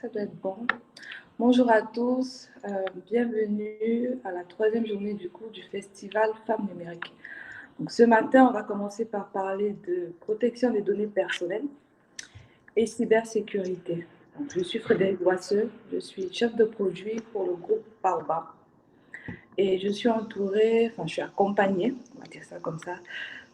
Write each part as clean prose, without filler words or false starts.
Ça doit être bon. Bonjour à tous, bienvenue à la troisième journée du festival Femmes numériques. Donc, ce matin, on va commencer par parler de protection des données personnelles et cybersécurité. Donc, je suis Frédéric Boisseux, je suis chef de produit pour le groupe Baobab et je suis accompagnée, on va dire ça comme ça,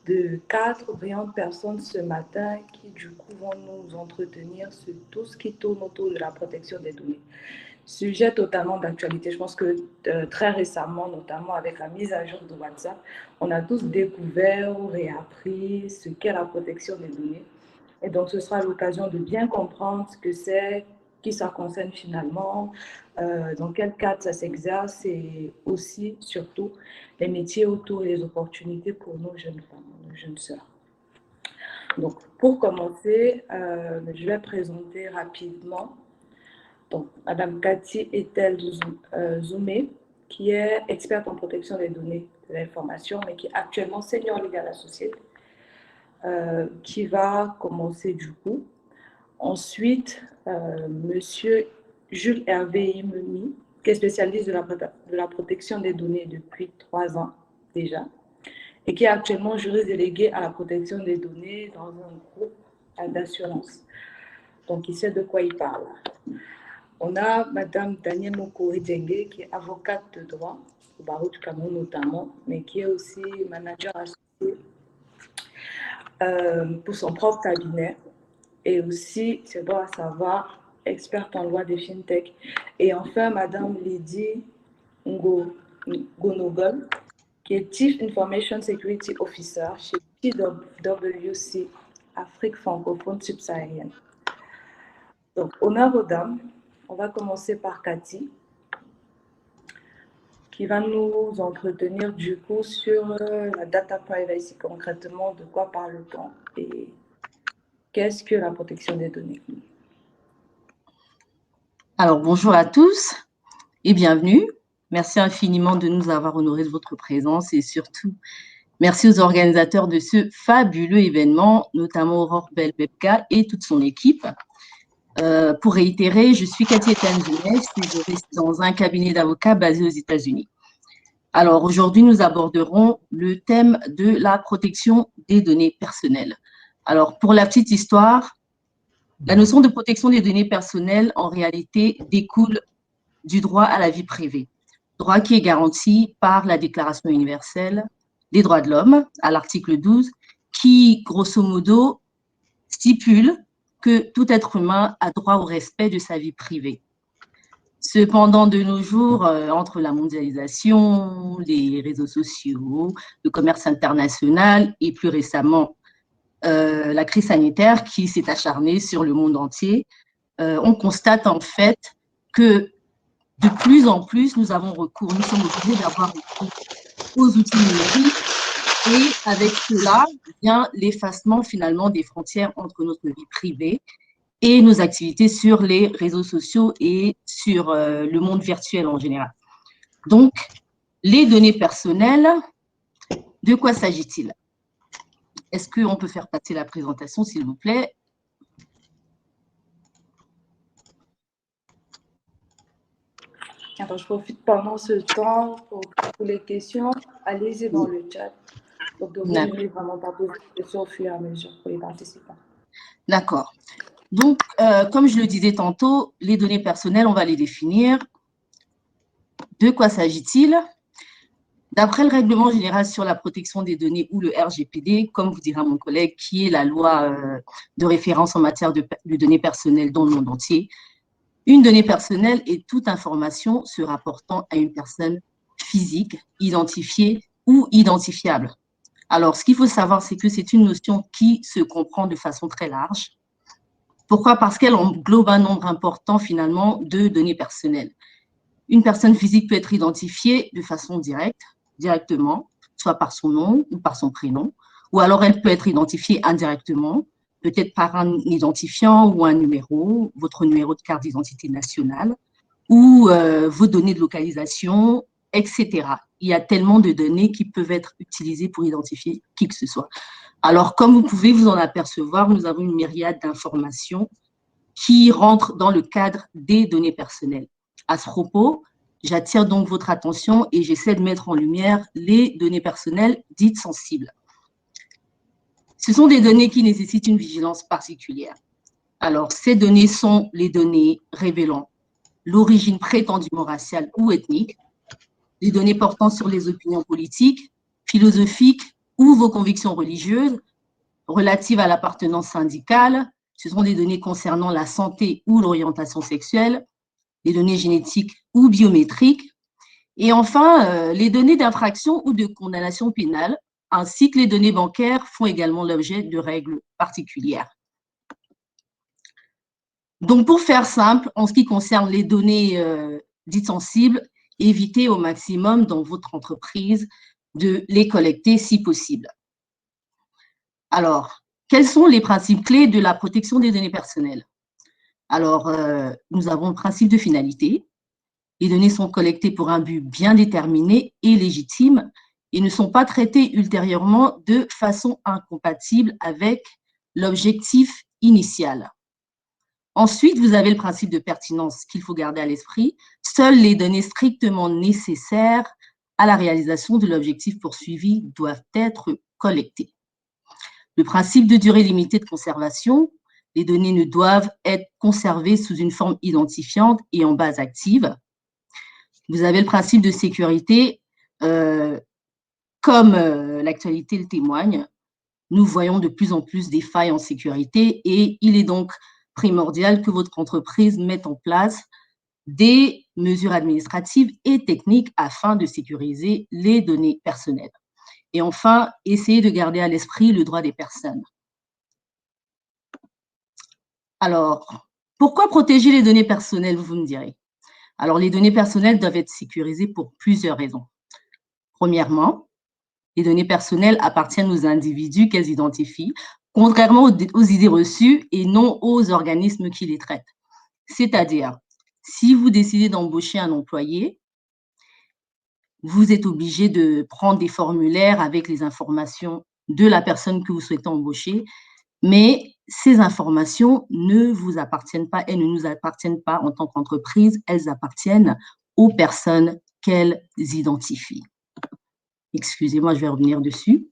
de 4 brillantes personnes ce matin qui du coup vont nous entretenir sur tout ce qui tourne autour de la protection des données. Sujet totalement d'actualité. Je pense que très récemment, notamment avec la mise à jour de WhatsApp, on a tous découvert ou réappris ce qu'est la protection des données. Et donc, ce sera l'occasion de bien comprendre ce que c'est, qui ça concerne finalement, dans quel cadre ça s'exerce et aussi, surtout, les métiers autour et les opportunités pour nos jeunes femmes, nos jeunes sœurs. Donc, pour commencer, je vais présenter rapidement donc, Madame Cathy Etel Zoumé, qui est experte en protection des données de l'information, mais qui est actuellement senior legal associate, qui va commencer du coup. Ensuite, Monsieur Jules Hervé Imeni, qui est spécialiste de la protection des données depuis 3 ans déjà, et qui est actuellement juriste délégué à la protection des données dans un groupe d'assurance. Donc, il sait de quoi il parle. On a Madame Danielle Mokore-Djengue, qui est avocate de droit, au barreau du Cameroun notamment, mais qui est aussi manager associé pour son propre cabinet. Et aussi, c'est bon à savoir, experte en loi des fintech. Et enfin, Madame Lydie Ngonogol, qui est Chief Information Security Officer chez PwC Afrique francophone subsaharienne. Donc, honneur aux dames. On va commencer par Cathy, qui va nous entretenir du coup sur la data privacy, concrètement, de quoi parle-t-on et qu'est-ce que la protection des données? Alors, bonjour à tous et bienvenue. Merci infiniment de nous avoir honoré de votre présence et surtout, merci aux organisateurs de ce fabuleux événement, notamment Aurore Belbebka et toute son équipe. Pour réitérer, je suis Cathy Etel-Zoumé, je suis juriste dans un cabinet d'avocats basé aux États-Unis. Alors, aujourd'hui, nous aborderons le thème de la protection des données personnelles. Alors, pour la petite histoire, la notion de protection des données personnelles, en réalité, découle du droit à la vie privée, droit qui est garanti par la Déclaration universelle des droits de l'homme, à l'article 12, qui, grosso modo, stipule que tout être humain a droit au respect de sa vie privée. Cependant, de nos jours, entre la mondialisation, les réseaux sociaux, le commerce international et plus récemment la crise sanitaire qui s'est acharnée sur le monde entier, on constate en fait que de plus en plus, nous sommes obligés d'avoir recours aux outils numériques et avec cela, vient l'effacement finalement des frontières entre notre vie privée et nos activités sur les réseaux sociaux et sur le monde virtuel en général. Donc, les données personnelles, de quoi s'agit-il? Est-ce qu'on peut faire passer la présentation, s'il vous plaît? Alors, je profite pendant ce temps pour les questions. Allez-y dans le chat. Donc, vous n'aimez vraiment pas poser des questions au fur et à mesure pour les participants. D'accord. Donc, comme je le disais tantôt, les données personnelles, on va les définir. De quoi s'agit-il? D'après le règlement général sur la protection des données ou le RGPD, comme vous dira mon collègue, qui est la loi de référence en matière de données personnelles dans le monde entier, une donnée personnelle est toute information se rapportant à une personne physique, identifiée ou identifiable. Alors, ce qu'il faut savoir, c'est que c'est une notion qui se comprend de façon très large. Pourquoi? Parce qu'elle englobe un nombre important, finalement, de données personnelles. Une personne physique peut être identifiée de façon directement, soit par son nom ou par son prénom, ou alors elle peut être identifiée indirectement, peut-être par un identifiant ou un numéro, votre numéro de carte d'identité nationale, ou vos données de localisation, etc. Il y a tellement de données qui peuvent être utilisées pour identifier qui que ce soit. Alors, comme vous pouvez vous en apercevoir, nous avons une myriade d'informations qui rentrent dans le cadre des données personnelles. À ce propos, j'attire donc votre attention et j'essaie de mettre en lumière les données personnelles dites sensibles. Ce sont des données qui nécessitent une vigilance particulière. Alors, ces données sont les données révélant l'origine prétendument raciale ou ethnique, les données portant sur les opinions politiques, philosophiques ou vos convictions religieuses, relatives à l'appartenance syndicale. Ce sont des données concernant la santé ou l'orientation sexuelle, les données génétiques ou biométriques, et enfin, les données d'infraction ou de condamnation pénale, ainsi que les données bancaires font également l'objet de règles particulières. Donc, pour faire simple, en ce qui concerne les données dites sensibles, évitez au maximum dans votre entreprise de les collecter si possible. Alors, quels sont les principes clés de la protection des données personnelles? Alors, nous avons le principe de finalité. Les données sont collectées pour un but bien déterminé et légitime et ne sont pas traitées ultérieurement de façon incompatible avec l'objectif initial. Ensuite, vous avez le principe de pertinence qu'il faut garder à l'esprit. Seules les données strictement nécessaires à la réalisation de l'objectif poursuivi doivent être collectées. Le principe de durée limitée de conservation. Les données ne doivent être conservées sous une forme identifiante et en base active. Vous avez le principe de sécurité, comme l'actualité le témoigne. Nous voyons de plus en plus des failles en sécurité et il est donc primordial que votre entreprise mette en place des mesures administratives et techniques afin de sécuriser les données personnelles. Et enfin, essayez de garder à l'esprit le droit des personnes. Alors, pourquoi protéger les données personnelles, vous me direz? Alors, les données personnelles doivent être sécurisées pour plusieurs raisons. Premièrement, les données personnelles appartiennent aux individus qu'elles identifient, contrairement aux idées reçues et non aux organismes qui les traitent. C'est-à-dire, si vous décidez d'embaucher un employé, vous êtes obligé de prendre des formulaires avec les informations de la personne que vous souhaitez embaucher, mais ces informations ne vous appartiennent pas, elles ne nous appartiennent pas en tant qu'entreprise, elles appartiennent aux personnes qu'elles identifient. Excusez-moi, je vais revenir dessus.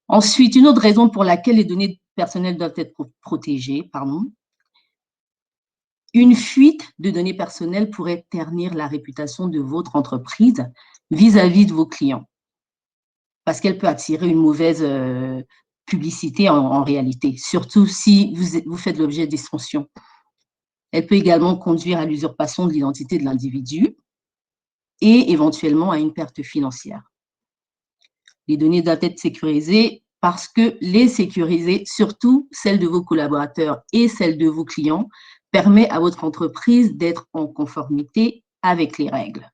Ensuite, une autre raison pour laquelle les données personnelles doivent être protégées, une fuite de données personnelles pourrait ternir la réputation de votre entreprise vis-à-vis de vos clients, parce qu'elle peut attirer une mauvaise publicité en réalité, surtout si vous faites l'objet d'extensions. Elle peut également conduire à l'usurpation de l'identité de l'individu et éventuellement à une perte financière. Les données doivent être sécurisées parce que les sécuriser, surtout celles de vos collaborateurs et celles de vos clients, permet à votre entreprise d'être en conformité avec les règles.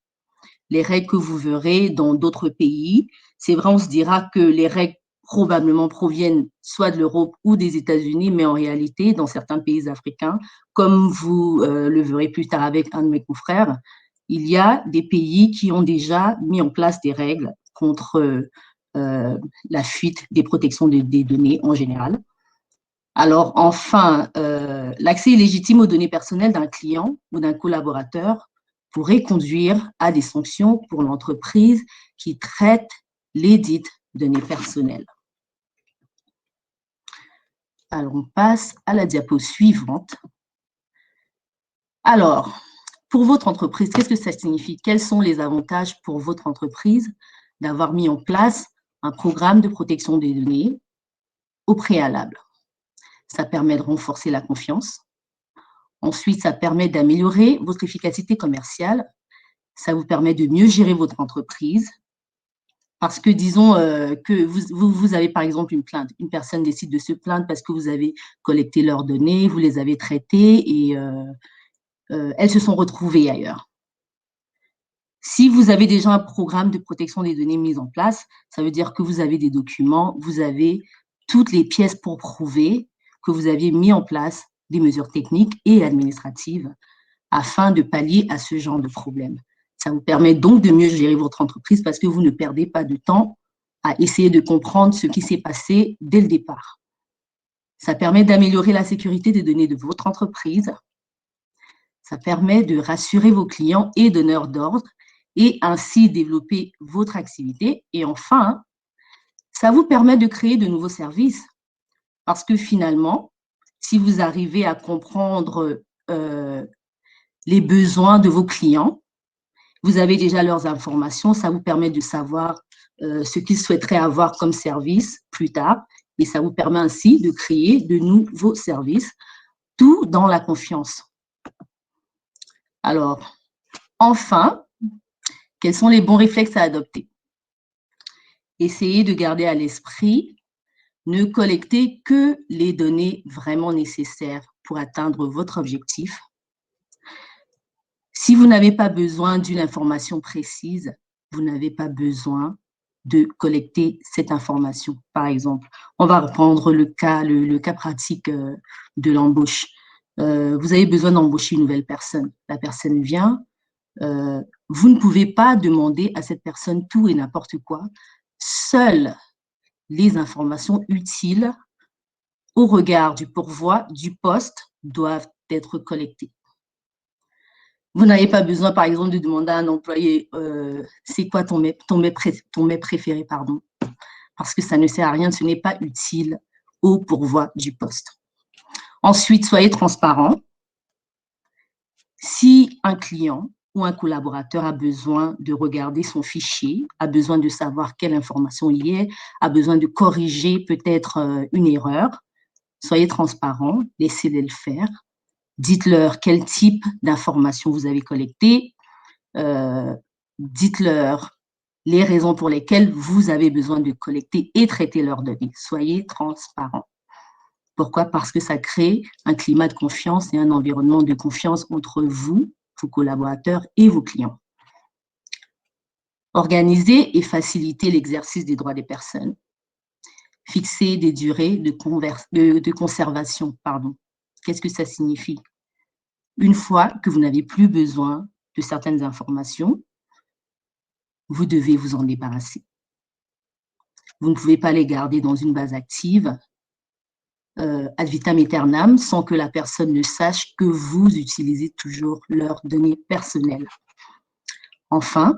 Les règles que vous verrez dans d'autres pays, c'est vrai, on se dira que les règles probablement proviennent soit de l'Europe ou des États-Unis, mais en réalité, dans certains pays africains, comme vous le verrez plus tard avec un de mes confrères, il y a des pays qui ont déjà mis en place des règles contre la fuite des protections des données en général. Alors, enfin, l'accès illégitime aux données personnelles d'un client ou d'un collaborateur pourrait conduire à des sanctions pour l'entreprise qui traite les dites données personnelles. Alors, on passe à la diapo suivante. Alors, pour votre entreprise, qu'est-ce que ça signifie? Quels sont les avantages pour votre entreprise d'avoir mis en place un programme de protection des données au préalable? Ça permet de renforcer la confiance. Ensuite, ça permet d'améliorer votre efficacité commerciale. Ça vous permet de mieux gérer votre entreprise. Parce que disons que vous avez par exemple une plainte. Une personne décide de se plaindre parce que vous avez collecté leurs données, vous les avez traitées et elles se sont retrouvées ailleurs. Si vous avez déjà un programme de protection des données mis en place, ça veut dire que vous avez des documents, vous avez toutes les pièces pour prouver que vous aviez mis en place des mesures techniques et administratives afin de pallier à ce genre de problème. Ça vous permet donc de mieux gérer votre entreprise parce que vous ne perdez pas de temps à essayer de comprendre ce qui s'est passé dès le départ. Ça permet d'améliorer la sécurité des données de votre entreprise. Ça permet de rassurer vos clients et donneurs d'ordre et ainsi développer votre activité. Et enfin, ça vous permet de créer de nouveaux services parce que finalement, si vous arrivez à comprendre les besoins de vos clients, vous avez déjà leurs informations, ça vous permet de savoir ce qu'ils souhaiteraient avoir comme service plus tard et ça vous permet ainsi de créer de nouveaux services, tout dans la confiance. Alors, enfin, quels sont les bons réflexes à adopter? Essayez de garder à l'esprit, ne collectez que les données vraiment nécessaires pour atteindre votre objectif. Si vous n'avez pas besoin d'une information précise, vous n'avez pas besoin de collecter cette information. Par exemple, on va reprendre le cas pratique de l'embauche. Vous avez besoin d'embaucher une nouvelle personne. La personne vient, vous ne pouvez pas demander à cette personne tout et n'importe quoi. Seules les informations utiles au regard du pourvoi du poste doivent être collectées. Vous n'avez pas besoin, par exemple, de demander à un employé c'est quoi ton mets préféré, pardon, parce que ça ne sert à rien, ce n'est pas utile au pourvoi du poste. Ensuite, soyez transparent. Si un client ou un collaborateur a besoin de regarder son fichier, a besoin de savoir quelle information il y a, a besoin de corriger peut-être une erreur, soyez transparent, laissez-les le faire. Dites-leur quel type d'informations vous avez collectées. Dites-leur les raisons pour lesquelles vous avez besoin de collecter et traiter leurs données. Soyez transparent. Pourquoi? Parce que ça crée un climat de confiance et un environnement de confiance entre vous, vos collaborateurs et vos clients. Organisez et facilitez l'exercice des droits des personnes. Fixez des durées de conservation. Qu'est-ce que ça signifie? Une fois que vous n'avez plus besoin de certaines informations, vous devez vous en débarrasser. Vous ne pouvez pas les garder dans une base active ad vitam aeternam sans que la personne ne sache que vous utilisez toujours leurs données personnelles. Enfin,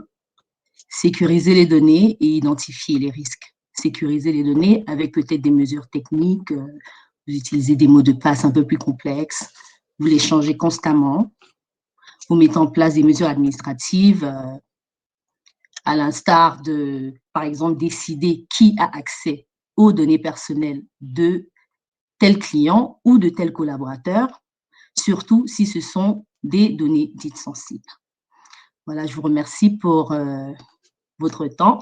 sécuriser les données et identifier les risques. Sécuriser les données avec peut-être des mesures techniques, vous utilisez des mots de passe un peu plus complexes, vous les changez constamment, vous mettez en place des mesures administratives, à l'instar de, par exemple, décider qui a accès aux données personnelles de tel client ou de tel collaborateur, surtout si ce sont des données dites sensibles. Voilà, je vous remercie pour votre temps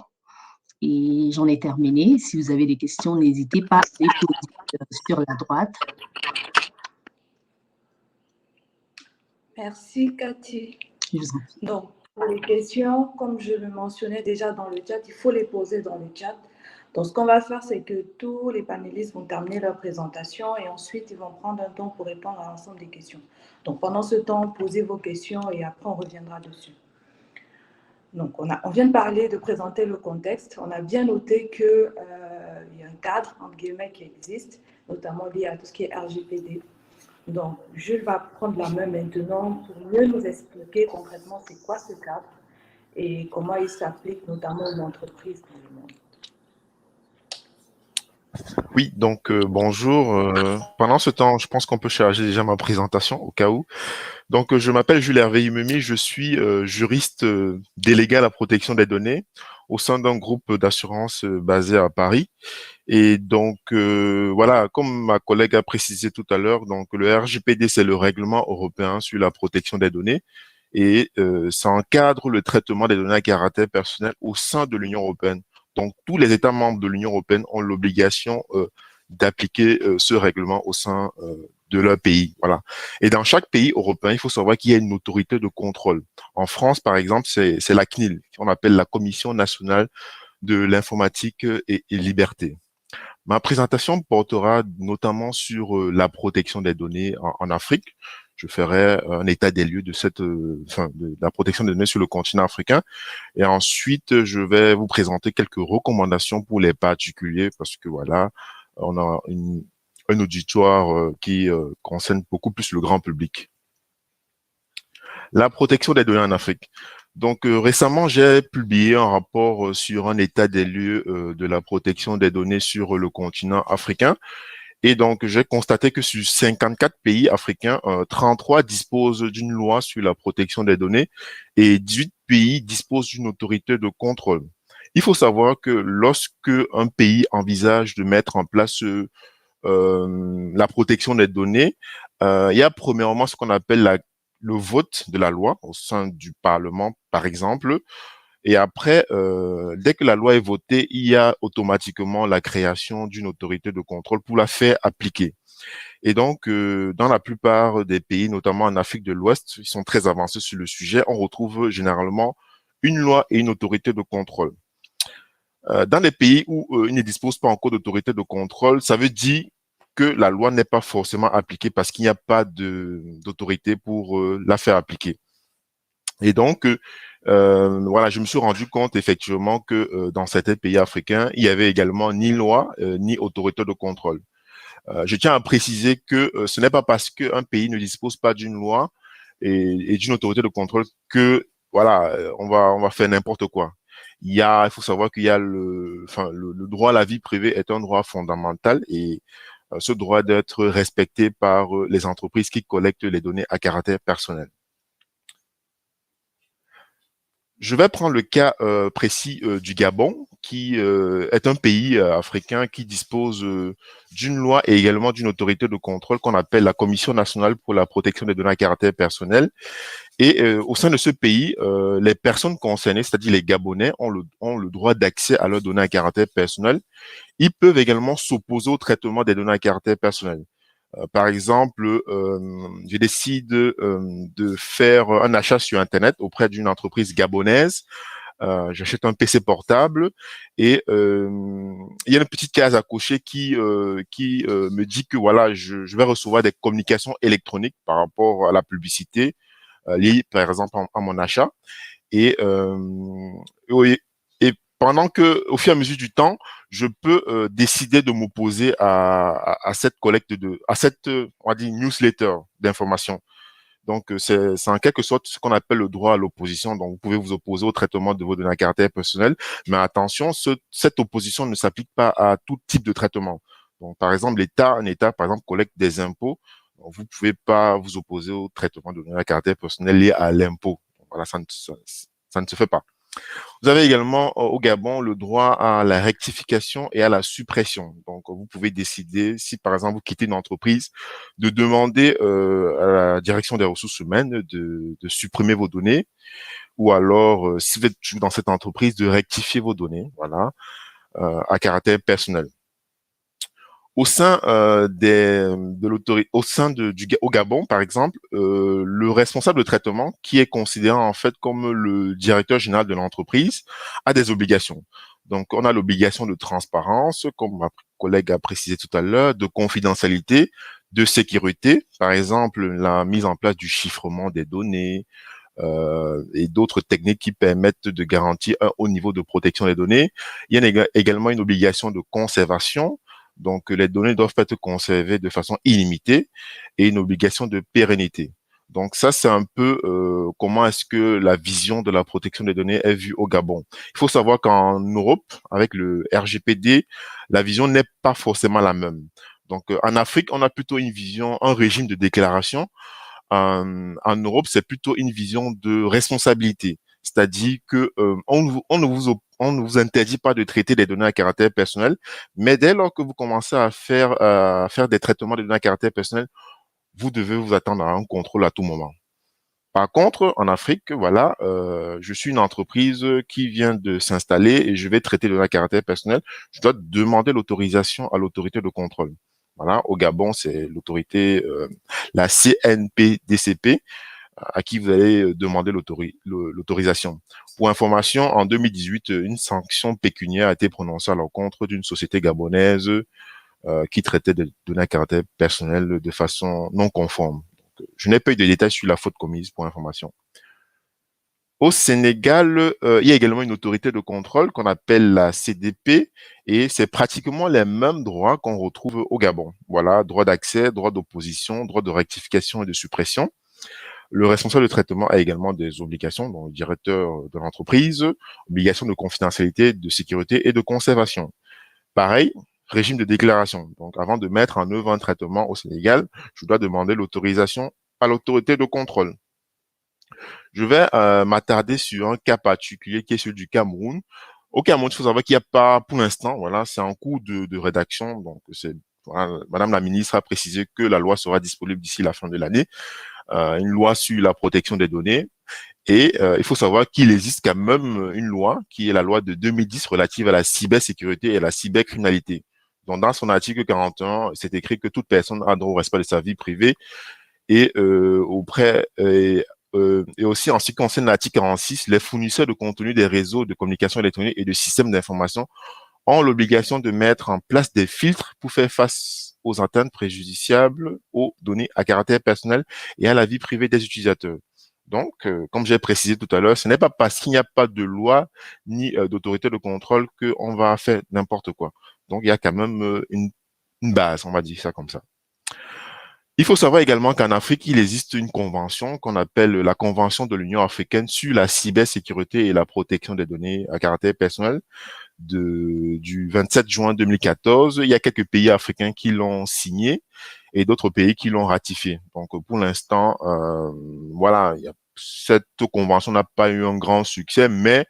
et j'en ai terminé. Si vous avez des questions, n'hésitez pas à les poser sur la droite. Merci, Cathy. Je vous en prie. Donc, pour les questions, comme je le mentionnais déjà dans le chat, il faut les poser dans le chat. Donc, ce qu'on va faire, c'est que tous les panélistes vont terminer leur présentation et ensuite, ils vont prendre un temps pour répondre à l'ensemble des questions. Donc, pendant ce temps, posez vos questions et après, on reviendra dessus. Donc, on vient de parler, de présenter le contexte. On a bien noté qu'il y a un cadre, entre guillemets, qui existe, notamment lié à tout ce qui est RGPD. Donc, Jules va prendre la main maintenant pour mieux nous expliquer concrètement c'est quoi ce cadre et comment il s'applique notamment aux entreprises dans le monde. Oui, donc bonjour. Pendant ce temps, je pense qu'on peut charger déjà ma présentation au cas où. Donc, je m'appelle Jules Hervé Humemi, je suis juriste délégué à la protection des données au sein d'un groupe d'assurance basé à Paris. Et donc, voilà, comme ma collègue a précisé tout à l'heure, donc le RGPD, c'est le règlement européen sur la protection des données et ça encadre le traitement des données à caractère personnel au sein de l'Union européenne. Donc, tous les États membres de l'Union européenne ont l'obligation d'appliquer ce règlement au sein de leur pays. Voilà. Et dans chaque pays européen, il faut savoir qu'il y a une autorité de contrôle. En France, par exemple, c'est la CNIL, qu'on appelle la Commission nationale de l'informatique et liberté. Ma présentation portera notamment sur la protection des données en Afrique. Je ferai un état des lieux de de la protection des données sur le continent africain. Et ensuite, je vais vous présenter quelques recommandations pour les particuliers parce que voilà, on a un auditoire qui concerne beaucoup plus le grand public. La protection des données en Afrique. Donc récemment, j'ai publié un rapport sur un état des lieux de la protection des données sur le continent africain. Et donc, j'ai constaté que sur 54 pays africains, 33 disposent d'une loi sur la protection des données et 18 pays disposent d'une autorité de contrôle. Il faut savoir que lorsque un pays envisage de mettre en place la protection des données, il y a premièrement ce qu'on appelle le vote de la loi au sein du Parlement, par exemple. Et après, dès que la loi est votée, il y a automatiquement la création d'une autorité de contrôle pour la faire appliquer. Et donc, dans la plupart des pays, notamment en Afrique de l'Ouest, ils sont très avancés sur le sujet. On retrouve généralement une loi et une autorité de contrôle. Dans les pays où ils ne disposent pas encore d'autorité de contrôle, ça veut dire que la loi n'est pas forcément appliquée parce qu'il n'y a pas d'autorité pour la faire appliquer. Et donc, voilà, je me suis rendu compte effectivement que dans certains pays africains, il y avait également ni loi ni autorité de contrôle. Je tiens à préciser que ce n'est pas parce qu'un pays ne dispose pas d'une loi et d'une autorité de contrôle que voilà, on va faire n'importe quoi. Il faut savoir qu'il y a le droit à la vie privée est un droit fondamental et ce droit d'être respecté par les entreprises qui collectent les données à caractère personnel. Je vais prendre le cas précis du Gabon, qui est un pays africain qui dispose d'une loi et également d'une autorité de contrôle qu'on appelle la Commission nationale pour la protection des données à caractère personnel. Et au sein de ce pays, les personnes concernées, c'est-à-dire les Gabonais, ont le droit d'accès à leurs données à caractère personnel. Ils peuvent également s'opposer au traitement des données à caractère personnel. Par exemple, je décide de faire un achat sur Internet auprès d'une entreprise gabonaise. J'achète un PC portable et il y a une petite case à cocher qui me dit que voilà, je vais recevoir des communications électroniques par rapport à la publicité liée, par exemple, à mon achat. Et, oui, et pendant que, au fur et à mesure du temps, je peux décider de m'opposer à cette collecte à cette, on va dire, newsletter d'information. Donc, c'est en quelque sorte ce qu'on appelle le droit à l'opposition. Donc, vous pouvez vous opposer au traitement de vos données à caractère personnel. Mais attention, cette opposition ne s'applique pas à tout type de traitement. Donc, par exemple, un État, par exemple, collecte des impôts. Donc, vous pouvez pas vous opposer au traitement de données à caractère personnel lié à l'impôt. Voilà, ça ne se fait pas. Vous avez également au Gabon le droit à la rectification et à la suppression. Donc, vous pouvez décider, si par exemple vous quittez une entreprise, de demander à la direction des ressources humaines de supprimer vos données, ou alors, si vous êtes toujours dans cette entreprise, de rectifier vos données, voilà, à caractère personnel. Au sein de l'autorité, au Gabon, par exemple, le responsable de traitement, qui est considéré en fait comme le directeur général de l'entreprise, a des obligations. Donc, on a l'obligation de transparence, comme ma collègue a précisé tout à l'heure, de confidentialité, de sécurité, par exemple la mise en place du chiffrement des données et d'autres techniques qui permettent de garantir un haut niveau de protection des données. Il y a également une obligation de conservation. Donc, les données doivent être conservées de façon illimitée et une obligation de pérennité. Donc, ça, c'est un peu comment est-ce que la vision de la protection des données est vue au Gabon. Il faut savoir qu'en Europe, avec le RGPD, la vision n'est pas forcément la même. Donc, en Afrique, on a plutôt une vision, un régime de déclaration. En Europe, c'est plutôt une vision de responsabilité. C'est-à-dire que on ne vous interdit pas de traiter des données à caractère personnel, mais dès lors que vous commencez à faire des traitements de données à caractère personnel, vous devez vous attendre à un contrôle à tout moment. Par contre, en Afrique, voilà, je suis une entreprise qui vient de s'installer et je vais traiter de données à caractère personnel. Je dois demander l'autorisation à l'autorité de contrôle. Voilà, au Gabon, c'est l'autorité, la CNPDCP, à qui vous allez demander l'autorisation. Pour information, en 2018, une sanction pécuniaire a été prononcée à l'encontre d'une société gabonaise qui traitait des données à caractère personnel de façon non conforme. Donc, je n'ai pas eu de détails sur la faute commise pour information. Au Sénégal, il y a également une autorité de contrôle qu'on appelle la CDP et c'est pratiquement les mêmes droits qu'on retrouve au Gabon. Voilà, droit d'accès, droit d'opposition, droit de rectification et de suppression. Le responsable de traitement a également des obligations, donc le directeur de l'entreprise, obligations de confidentialité, de sécurité et de conservation. Pareil, régime de déclaration. Donc, avant de mettre en œuvre un traitement au Sénégal, je dois demander l'autorisation à l'autorité de contrôle. Je vais m'attarder sur un cas particulier qui est celui du Cameroun. Au Cameroun, il faut savoir qu'il n'y a pas, pour l'instant, voilà, c'est en cours de rédaction. Donc, voilà, Madame la ministre a précisé que la loi sera disponible d'ici la fin de l'année. Une loi sur la protection des données. Et il faut savoir qu'il existe quand même une loi qui est la loi de 2010 relative à la cybersécurité et à la cybercriminalité. Donc, dans son article 41, c'est écrit que toute personne a droit au respect de sa vie privée et et aussi en ce qui concerne l'article 46, les fournisseurs de contenu des réseaux de communication électronique et de systèmes d'information ont l'obligation de mettre en place des filtres pour faire face aux atteintes préjudiciables aux données à caractère personnel et à la vie privée des utilisateurs. Donc, comme j'ai précisé tout à l'heure, ce n'est pas parce qu'il n'y a pas de loi ni d'autorité de contrôle qu'on va faire n'importe quoi. Donc, il y a quand même une base, on va dire ça comme ça. Il faut savoir également qu'en Afrique, il existe une convention qu'on appelle la Convention de l'Union africaine sur la cybersécurité et la protection des données à caractère personnel du 27 juin 2014. Il y a quelques pays africains qui l'ont signé et d'autres pays qui l'ont ratifié. Donc, pour l'instant, voilà, cette convention n'a pas eu un grand succès, mais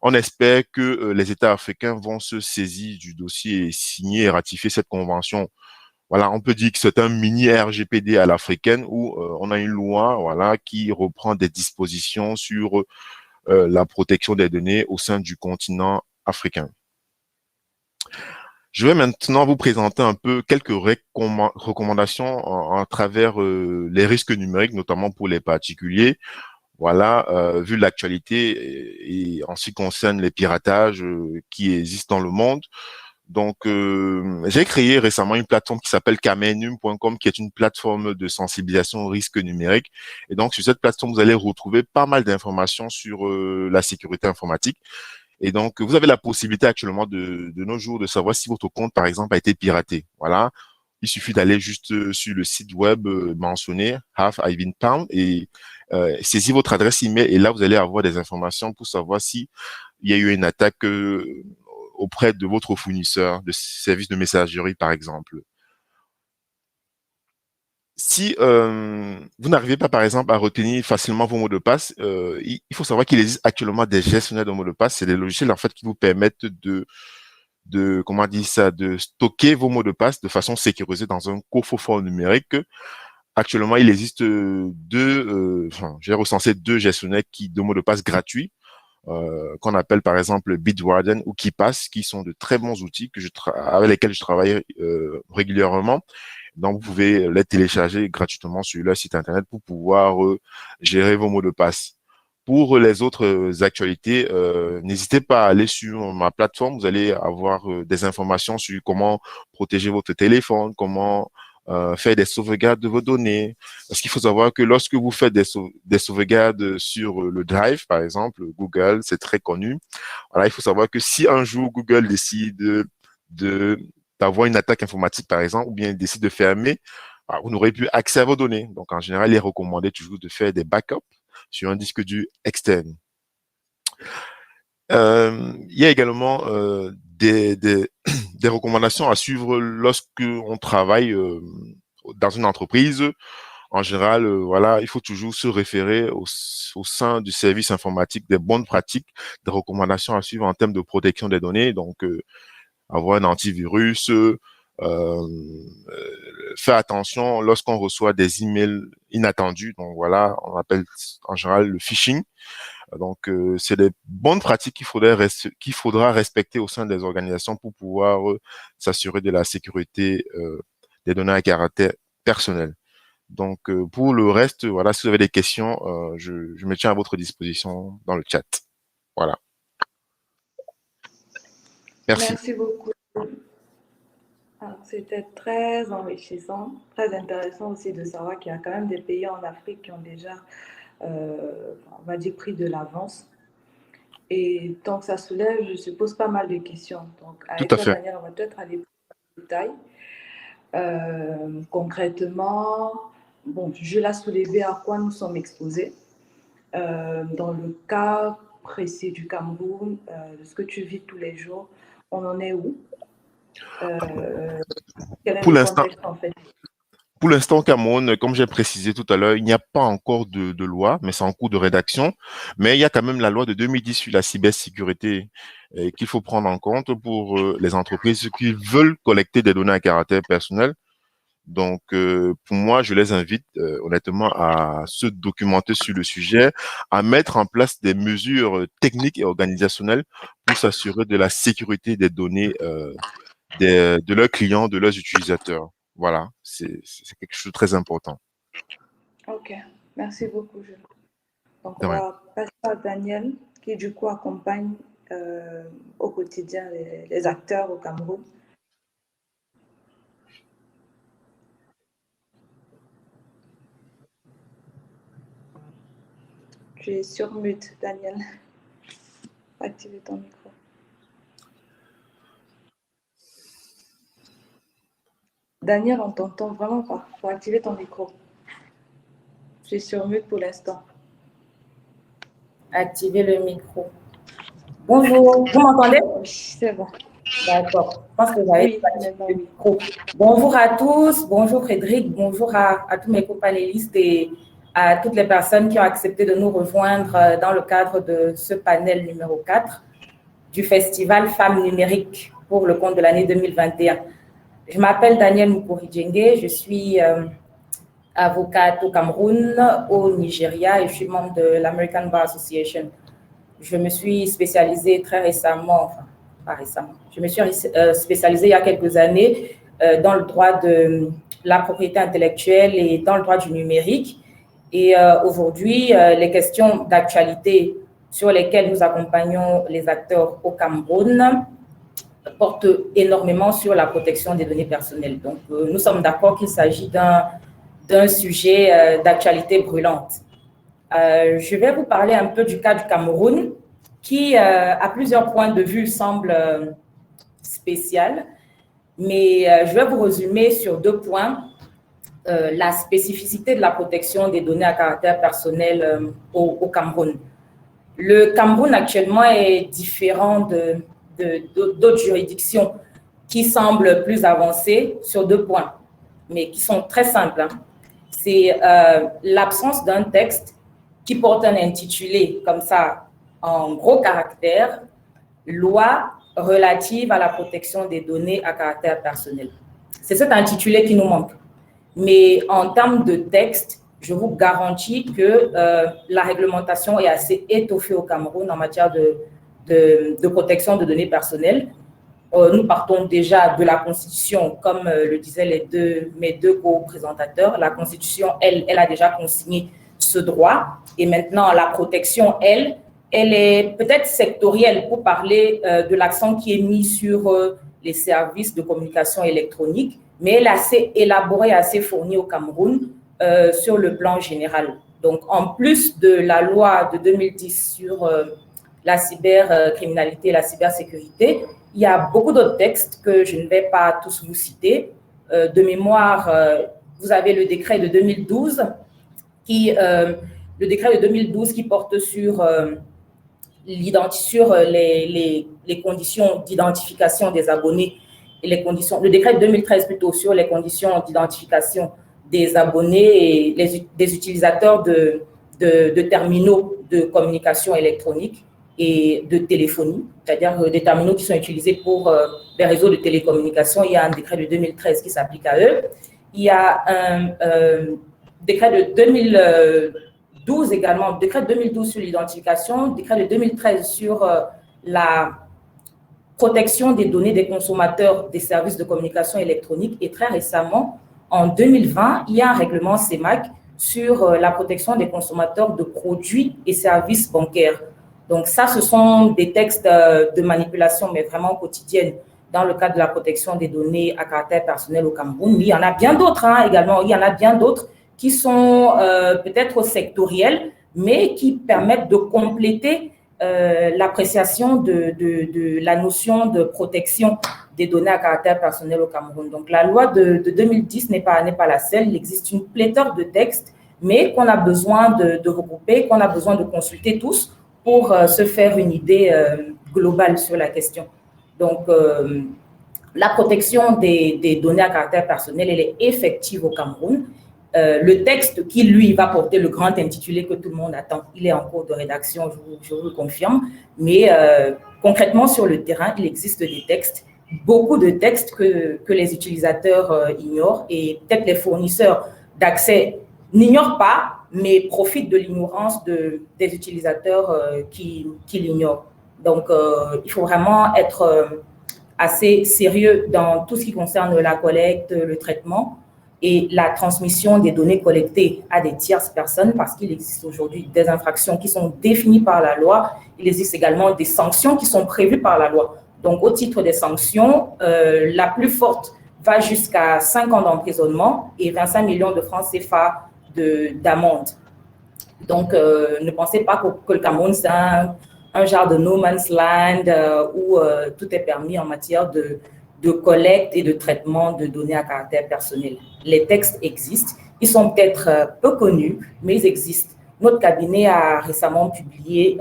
on espère que les États africains vont se saisir du dossier et signer et ratifier cette convention. Voilà, on peut dire que c'est un mini RGPD à l'africaine où on a une loi, voilà, qui reprend des dispositions sur la protection des données au sein du continent africain. Je vais maintenant vous présenter un peu quelques recommandations à travers les risques numériques, notamment pour les particuliers. Voilà, vu l'actualité et en ce qui concerne les piratages qui existent dans le monde. Donc, j'ai créé récemment une plateforme qui s'appelle Kamenum.com, qui est une plateforme de sensibilisation au risque numérique. Et donc, sur cette plateforme, vous allez retrouver pas mal d'informations sur la sécurité informatique. Et donc, vous avez la possibilité actuellement de nos jours de savoir si votre compte, par exemple, a été piraté. Voilà. Il suffit d'aller juste sur le site web mentionné, Have I Been Pwned, et saisir votre adresse email. Et là, vous allez avoir des informations pour savoir si il y a eu une attaque auprès de votre fournisseur de services de messagerie, par exemple. Si vous n'arrivez pas, par exemple, à retenir facilement vos mots de passe, il faut savoir qu'il existe actuellement des gestionnaires de mots de passe. C'est des logiciels en fait qui vous permettent comment dire ça, de stocker vos mots de passe de façon sécurisée dans un coffre-fort numérique. Actuellement, il existe j'ai recensé deux gestionnaires de mots de passe gratuits. Qu'on appelle par exemple Bitwarden ou KeePass, qui sont de très bons outils avec lesquels je travaille régulièrement. Donc, vous pouvez les télécharger gratuitement sur leur site internet pour pouvoir gérer vos mots de passe. Pour les autres actualités, n'hésitez pas à aller sur ma plateforme. Vous allez avoir des informations sur comment protéger votre téléphone, comment faire des sauvegardes de vos données. Parce qu'il faut savoir que lorsque vous faites des sauvegardes sur le Drive, par exemple, Google, c'est très connu. Voilà, il faut savoir que si un jour Google décide d'avoir une attaque informatique, par exemple, ou bien décide de fermer, vous n'aurez plus accès à vos données. Donc, en général, il est recommandé toujours de faire des backups sur un disque dur externe. Il y a également des recommandations à suivre lorsque on travaille dans une entreprise. En général, voilà, il faut toujours se référer au sein du service informatique des bonnes pratiques, des recommandations à suivre en termes de protection des données. Donc, avoir un antivirus, faire attention lorsqu'on reçoit des emails inattendus. Donc voilà, on appelle en général le phishing. Donc c'est des bonnes pratiques qu'il faudra respecter au sein des organisations pour pouvoir s'assurer de la sécurité des données à caractère personnel. Donc pour le reste, voilà, si vous avez des questions, je me tiens à votre disposition dans le chat. Voilà. Merci. Merci beaucoup. C'était très enrichissant, très intéressant aussi de savoir qu'il y a quand même des pays en Afrique qui ont déjà on va dire, pris de l'avance. Et donc, ça soulève, je suppose, pas mal de questions. Donc, Tout avec à toi, fait. Daniel, on va peut-être aller plus en détail. Concrètement, bon, je l'ai soulevé à quoi nous sommes exposés. Dans le cas précis du Cameroun, de ce que tu vis tous les jours, on en est où? Quel est Pour le l'instant, contexte en fait? Pour l'instant, au Cameroun, comme j'ai précisé tout à l'heure, il n'y a pas encore de loi, mais c'est en cours de rédaction. Mais il y a quand même la loi de 2010 sur la cybersécurité qu'il faut prendre en compte pour les entreprises qui veulent collecter des données à caractère personnel. Donc, pour moi, je les invite honnêtement à se documenter sur le sujet, à mettre en place des mesures techniques et organisationnelles pour s'assurer de la sécurité des données de leurs clients, de leurs utilisateurs. Voilà, c'est quelque chose de très important. Ok, merci beaucoup, Jules. Donc, on De rien. va passer à Daniel, qui du coup accompagne au quotidien les acteurs au Cameroun. Tu es sur mute, Daniel. Activez ton micro. Daniel, on t'entend vraiment pas. Il faut activer ton micro. Tu es sur mute pour l'instant. Activer le micro. Bonjour, vous m'entendez? Oui, c'est bon. D'accord, je pense que j'avais Oui, activé maintenant le oui. micro. Bonjour à tous, bonjour Frédéric, bonjour à tous mes copanélistes et à toutes les personnes qui ont accepté de nous rejoindre dans le cadre de ce panel numéro 4 du Festival Femmes numériques pour le compte de l'année 2021. Je m'appelle Danielle Mukuri-Djenge, je suis avocate au Cameroun, au Nigeria et je suis membre de l'American Bar Association. Je me suis spécialisée très récemment, enfin, pas récemment, je me suis spécialisée il y a quelques années dans le droit de la propriété intellectuelle et dans le droit du numérique. Et aujourd'hui, les questions d'actualité sur lesquelles nous accompagnons les acteurs au Cameroun portent énormément sur la protection des données personnelles. Donc, nous sommes d'accord qu'il s'agit d'un sujet d'actualité brûlante. Je vais vous parler un peu du cas du Cameroun, qui, à plusieurs points de vue, semble spécial, mais je vais vous résumer sur 2 points. La spécificité de la protection des données à caractère personnel au Cameroun. Le Cameroun actuellement est différent d'autres juridictions qui semblent plus avancées sur 2 points, mais qui sont très simples. Hein. C'est l'absence d'un texte qui porte un intitulé comme ça, en gros caractères, loi relative à la protection des données à caractère personnel. C'est cet intitulé qui nous manque. Mais en termes de texte, je vous garantis que la réglementation est assez étoffée au Cameroun en matière de protection de données personnelles. Nous partons déjà de la Constitution, comme le disaient mes deux co-présentateurs. La Constitution, elle a déjà consigné ce droit. Et maintenant, la protection, elle est peut-être sectorielle pour parler de l'accent qui est mis sur les services de communication électronique, mais elle est assez élaborée, assez fournie au Cameroun sur le plan général. Donc, en plus de la loi de 2010 sur la cybercriminalité et la cybersécurité, il y a beaucoup d'autres textes que je ne vais pas tous vous citer. De mémoire, vous avez le décret de 2012 qui porte sur les conditions d'identification des abonnés et les conditions, le décret de 2013 plutôt sur les conditions d'identification des abonnés et des utilisateurs de terminaux de communication électronique et de téléphonie, c'est-à-dire des terminaux qui sont utilisés pour les réseaux de télécommunications. Il y a un décret de 2013 qui s'applique à eux. Il y a un décret de 2012 également, décret de 2012 sur l'identification, décret de 2013 sur la protection des données des consommateurs des services de communication électronique. Et très récemment, en 2020, il y a un règlement CEMAC sur la protection des consommateurs de produits et services bancaires. Donc ça, ce sont des textes de manipulation, mais vraiment quotidiennes, dans le cadre de la protection des données à caractère personnel au Cameroun. Mais il y en a bien d'autres également. Il y en a bien d'autres qui sont peut-être sectoriels, mais qui permettent de compléter l'appréciation de la notion de protection des données à caractère personnel au Cameroun. Donc, la loi de 2010 n'est pas la seule. Il existe une pléthore de textes, mais qu'on a besoin de regrouper, qu'on a besoin de consulter tous pour se faire une idée globale sur la question. Donc, la protection des données à caractère personnel, elle est effective au Cameroun. Le texte qui, lui, va porter le grand intitulé que tout le monde attend, il est en cours de rédaction, je vous le confirme. Mais concrètement, sur le terrain, il existe des textes, beaucoup de textes que les utilisateurs ignorent et peut-être les fournisseurs d'accès n'ignorent pas, mais profitent de l'ignorance des utilisateurs qui l'ignorent. Donc, il faut vraiment être assez sérieux dans tout ce qui concerne la collecte, le traitement et la transmission des données collectées à des tierces personnes, parce qu'il existe aujourd'hui des infractions qui sont définies par la loi. Il existe également des sanctions qui sont prévues par la loi. Donc, au titre des sanctions, la plus forte va jusqu'à 5 ans d'emprisonnement et 25 millions de francs CFA d'amende. Donc, ne pensez pas que le Cameroun, c'est un genre de no man's land où tout est permis en matière de collecte et de traitement de données à caractère personnel. Les textes existent, ils sont peut-être peu connus, mais ils existent. Notre cabinet a récemment publié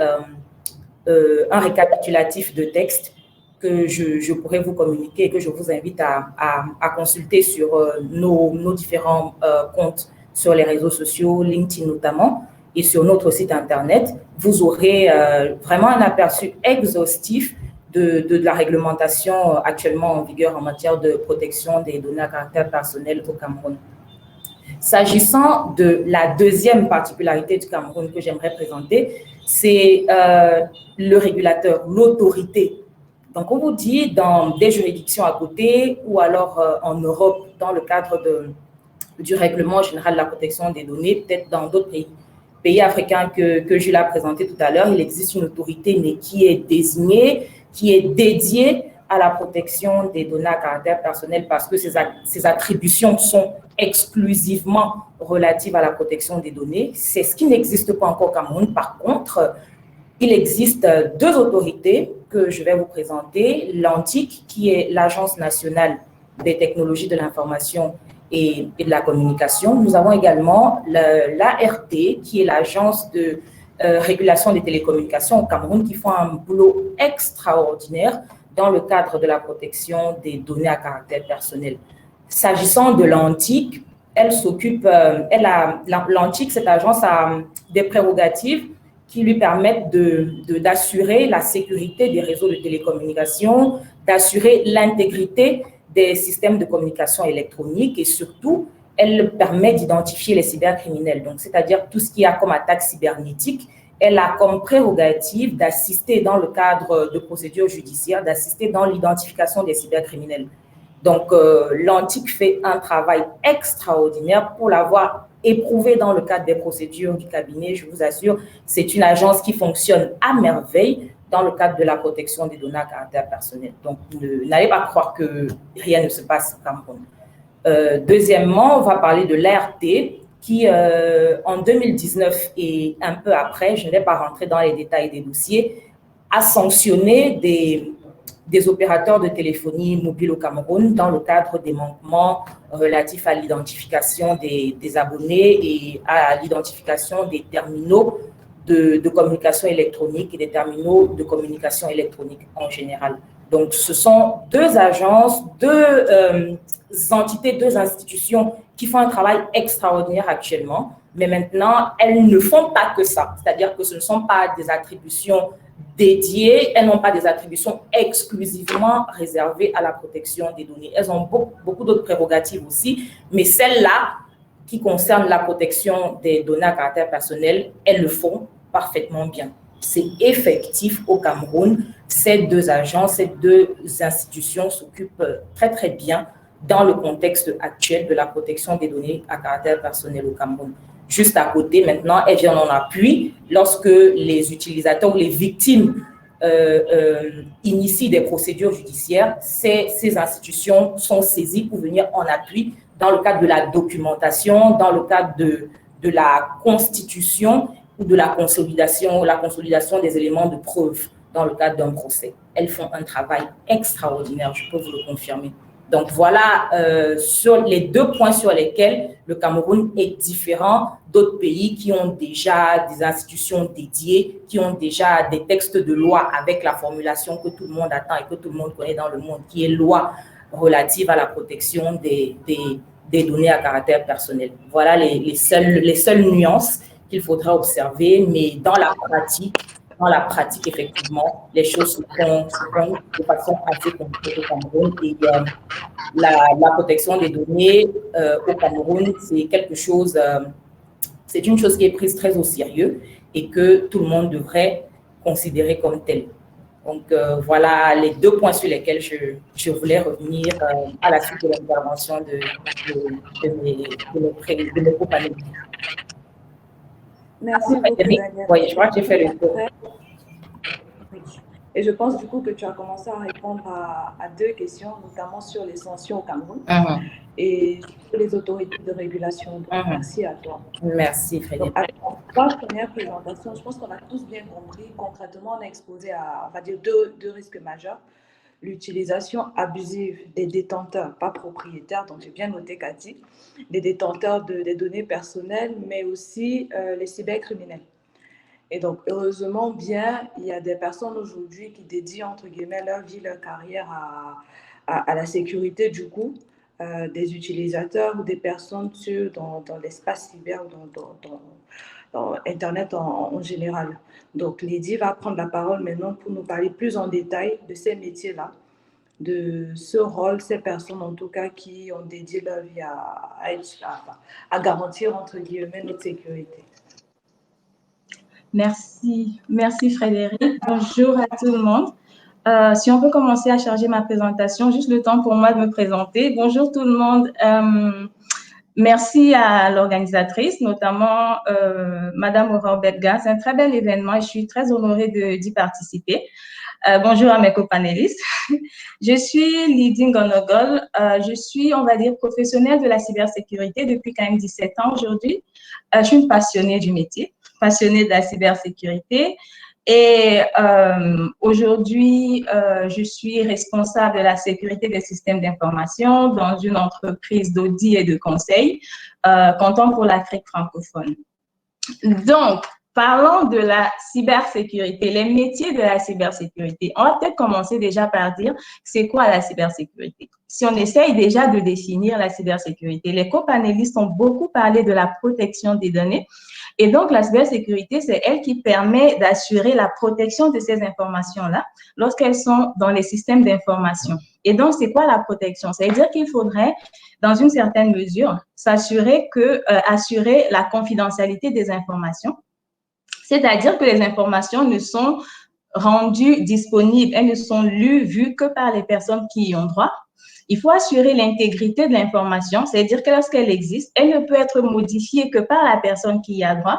un récapitulatif de textes que je pourrais vous communiquer et que je vous invite à consulter sur nos différents comptes sur les réseaux sociaux, LinkedIn notamment, et sur notre site Internet. Vous aurez vraiment un aperçu exhaustif de la réglementation actuellement en vigueur en matière de protection des données à caractère personnel au Cameroun. S'agissant de la deuxième particularité du Cameroun que j'aimerais présenter, c'est le régulateur, l'autorité. Donc, on vous dit dans des juridictions à côté ou alors en Europe, dans le cadre du règlement général de la protection des données, peut-être dans d'autres pays africains que Jules a présenté tout à l'heure, il existe une autorité, mais qui est désignée, qui est dédiée à la protection des données à caractère personnel parce que ses attributions sont exclusivement relatives à la protection des données. C'est ce qui n'existe pas encore au Cameroun. Par contre, il existe deux autorités que je vais vous présenter. L'ANTIC, qui est l'Agence nationale des technologies de l'information et de la communication. Nous avons également l'ART, qui est l'Agence de régulation des télécommunications au Cameroun, qui font un boulot extraordinaire dans le cadre de la protection des données à caractère personnel. S'agissant de l'ANTIC, l'ANTIC, cette agence a des prérogatives qui lui permettent d'assurer la sécurité des réseaux de télécommunications, d'assurer l'intégrité des systèmes de communication électronique et surtout, elle permet d'identifier les cybercriminels. Donc, c'est-à-dire tout ce qui a comme attaque cybernétique, elle a comme prérogative d'assister dans le cadre de procédures judiciaires, d'assister dans l'identification des cybercriminels. Donc, l'ANTIC fait un travail extraordinaire pour l'avoir éprouvé dans le cadre des procédures du cabinet. Je vous assure, c'est une agence qui fonctionne à merveille dans le cadre de la protection des données à caractère personnel. Donc, n'allez pas croire que rien ne se passe au Cameroun. Deuxièmement, on va parler de l'ART qui, en 2019 et un peu après, je ne vais pas rentrer dans les détails des dossiers, a sanctionné des opérateurs de téléphonie mobile au Cameroun dans le cadre des manquements relatifs à l'identification des abonnés et à l'identification des terminaux de communication électronique et des terminaux de communication électronique en général. Donc, ce sont deux agences, deux entités, deux institutions qui font un travail extraordinaire actuellement, mais maintenant, elles ne font pas que ça. C'est-à-dire que ce ne sont pas des attributions dédiées, elles n'ont pas des attributions exclusivement réservées à la protection des données. Elles ont beaucoup d'autres prérogatives aussi, mais celles-là, qui concernent la protection des données à caractère personnel, elles le font parfaitement bien. C'est effectif au Cameroun. Ces deux agences, ces deux institutions s'occupent très, très bien dans le contexte actuel de la protection des données à caractère personnel au Cameroun. Juste à côté, maintenant, elles viennent en appui lorsque les utilisateurs ou les victimes initient des procédures judiciaires. Ces institutions sont saisies pour venir en appui dans le cadre de la documentation, dans le cadre de la constitution ou de la consolidation des éléments de preuve dans le cadre d'un procès. Elles font un travail extraordinaire, je peux vous le confirmer. Donc voilà sur les 2 points sur lesquels le Cameroun est différent d'autres pays qui ont déjà des institutions dédiées, qui ont déjà des textes de loi avec la formulation que tout le monde attend et que tout le monde connaît dans le monde, qui est loi relative à la protection des données à caractère personnel. Voilà les seules nuances qu'il faudra observer, mais dans la pratique, effectivement, les choses se font de façon assez concrète au Cameroun. Et la protection des données au Cameroun, c'est quelque chose, c'est une chose qui est prise très au sérieux et que tout le monde devrait considérer comme telle. Donc, voilà les 2 points sur lesquels je voulais revenir à la suite de l'intervention de mes co-panélistes. Merci beaucoup, Daniel. Oui, je crois que j'ai fait le tour. Et je pense du coup que tu as commencé à répondre à 2 questions, notamment sur les sanctions au Cameroun et sur les autorités de régulation. Donc, merci à toi. Merci, Frédéric. Dans la première présentation, je pense qu'on a tous bien compris. Concrètement, on a exposé à, on va dire, deux risques majeurs. L'utilisation abusive des détenteurs, pas propriétaires, donc j'ai bien noté Cathy, des détenteurs des données personnelles, mais aussi les cybercriminels. Et donc, heureusement, bien, il y a des personnes aujourd'hui qui dédient, entre guillemets, leur vie, leur carrière à la sécurité, du coup, des utilisateurs ou des personnes dans l'espace cyber ou dans Internet en général. Donc, Lydie va prendre la parole maintenant pour nous parler plus en détail de ces métiers-là, de ce rôle, ces personnes, en tout cas, qui ont dédié leur vie à garantir, entre guillemets, notre sécurité. Merci Frédéric. Bonjour à tout le monde. Si on peut commencer à charger ma présentation, juste le temps pour moi de me présenter. Bonjour tout le monde. Merci à l'organisatrice, notamment Madame Aurore Bedga. C'est un très bel événement et je suis très honorée d'y participer. Bonjour à mes copanélistes. Je suis Lydie Ngonogol. Je suis, on va dire, professionnelle de la cybersécurité depuis quand même 17 ans aujourd'hui. Je suis une passionnée du métier, passionnée de la cybersécurité. Et aujourd'hui, je suis responsable de la sécurité des systèmes d'information dans une entreprise d'audit et de conseil, comptant pour l'Afrique francophone. Donc, parlons de la cybersécurité, les métiers de la cybersécurité. On va peut-être commencer déjà par dire c'est quoi la cybersécurité. Si on essaye déjà de définir la cybersécurité, les copanélistes ont beaucoup parlé de la protection des données. Et donc, la cybersécurité, c'est elle qui permet d'assurer la protection de ces informations-là lorsqu'elles sont dans les systèmes d'information. Et donc, c'est quoi la protection? C'est-à-dire qu'il faudrait, dans une certaine mesure, assurer la confidentialité des informations. C'est-à-dire que les informations ne sont rendues disponibles, elles ne sont lues, vues que par les personnes qui y ont droit. Il faut assurer l'intégrité de l'information, c'est-à-dire que lorsqu'elle existe, elle ne peut être modifiée que par la personne qui y a droit.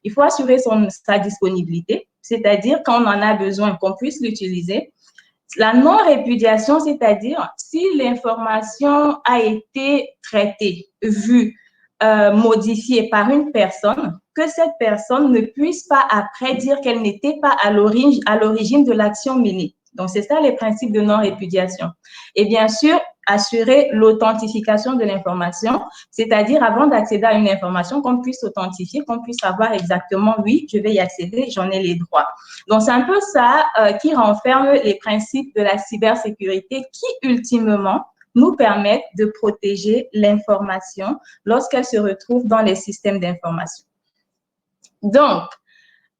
Il faut assurer sa disponibilité, c'est-à-dire quand on en a besoin, qu'on puisse l'utiliser. La non-répudiation, c'est-à-dire si l'information a été traitée, vue, modifiée par une personne, que cette personne ne puisse pas après dire qu'elle n'était pas à l'origine de l'action menée. Donc, c'est ça les principes de non-répudiation. Et bien sûr, assurer l'authentification de l'information, c'est-à-dire avant d'accéder à une information, qu'on puisse authentifier, qu'on puisse savoir exactement, oui, je vais y accéder, j'en ai les droits. Donc, c'est un peu ça qui renferme les principes de la cybersécurité qui, ultimement, nous permettent de protéger l'information lorsqu'elle se retrouve dans les systèmes d'information. Donc,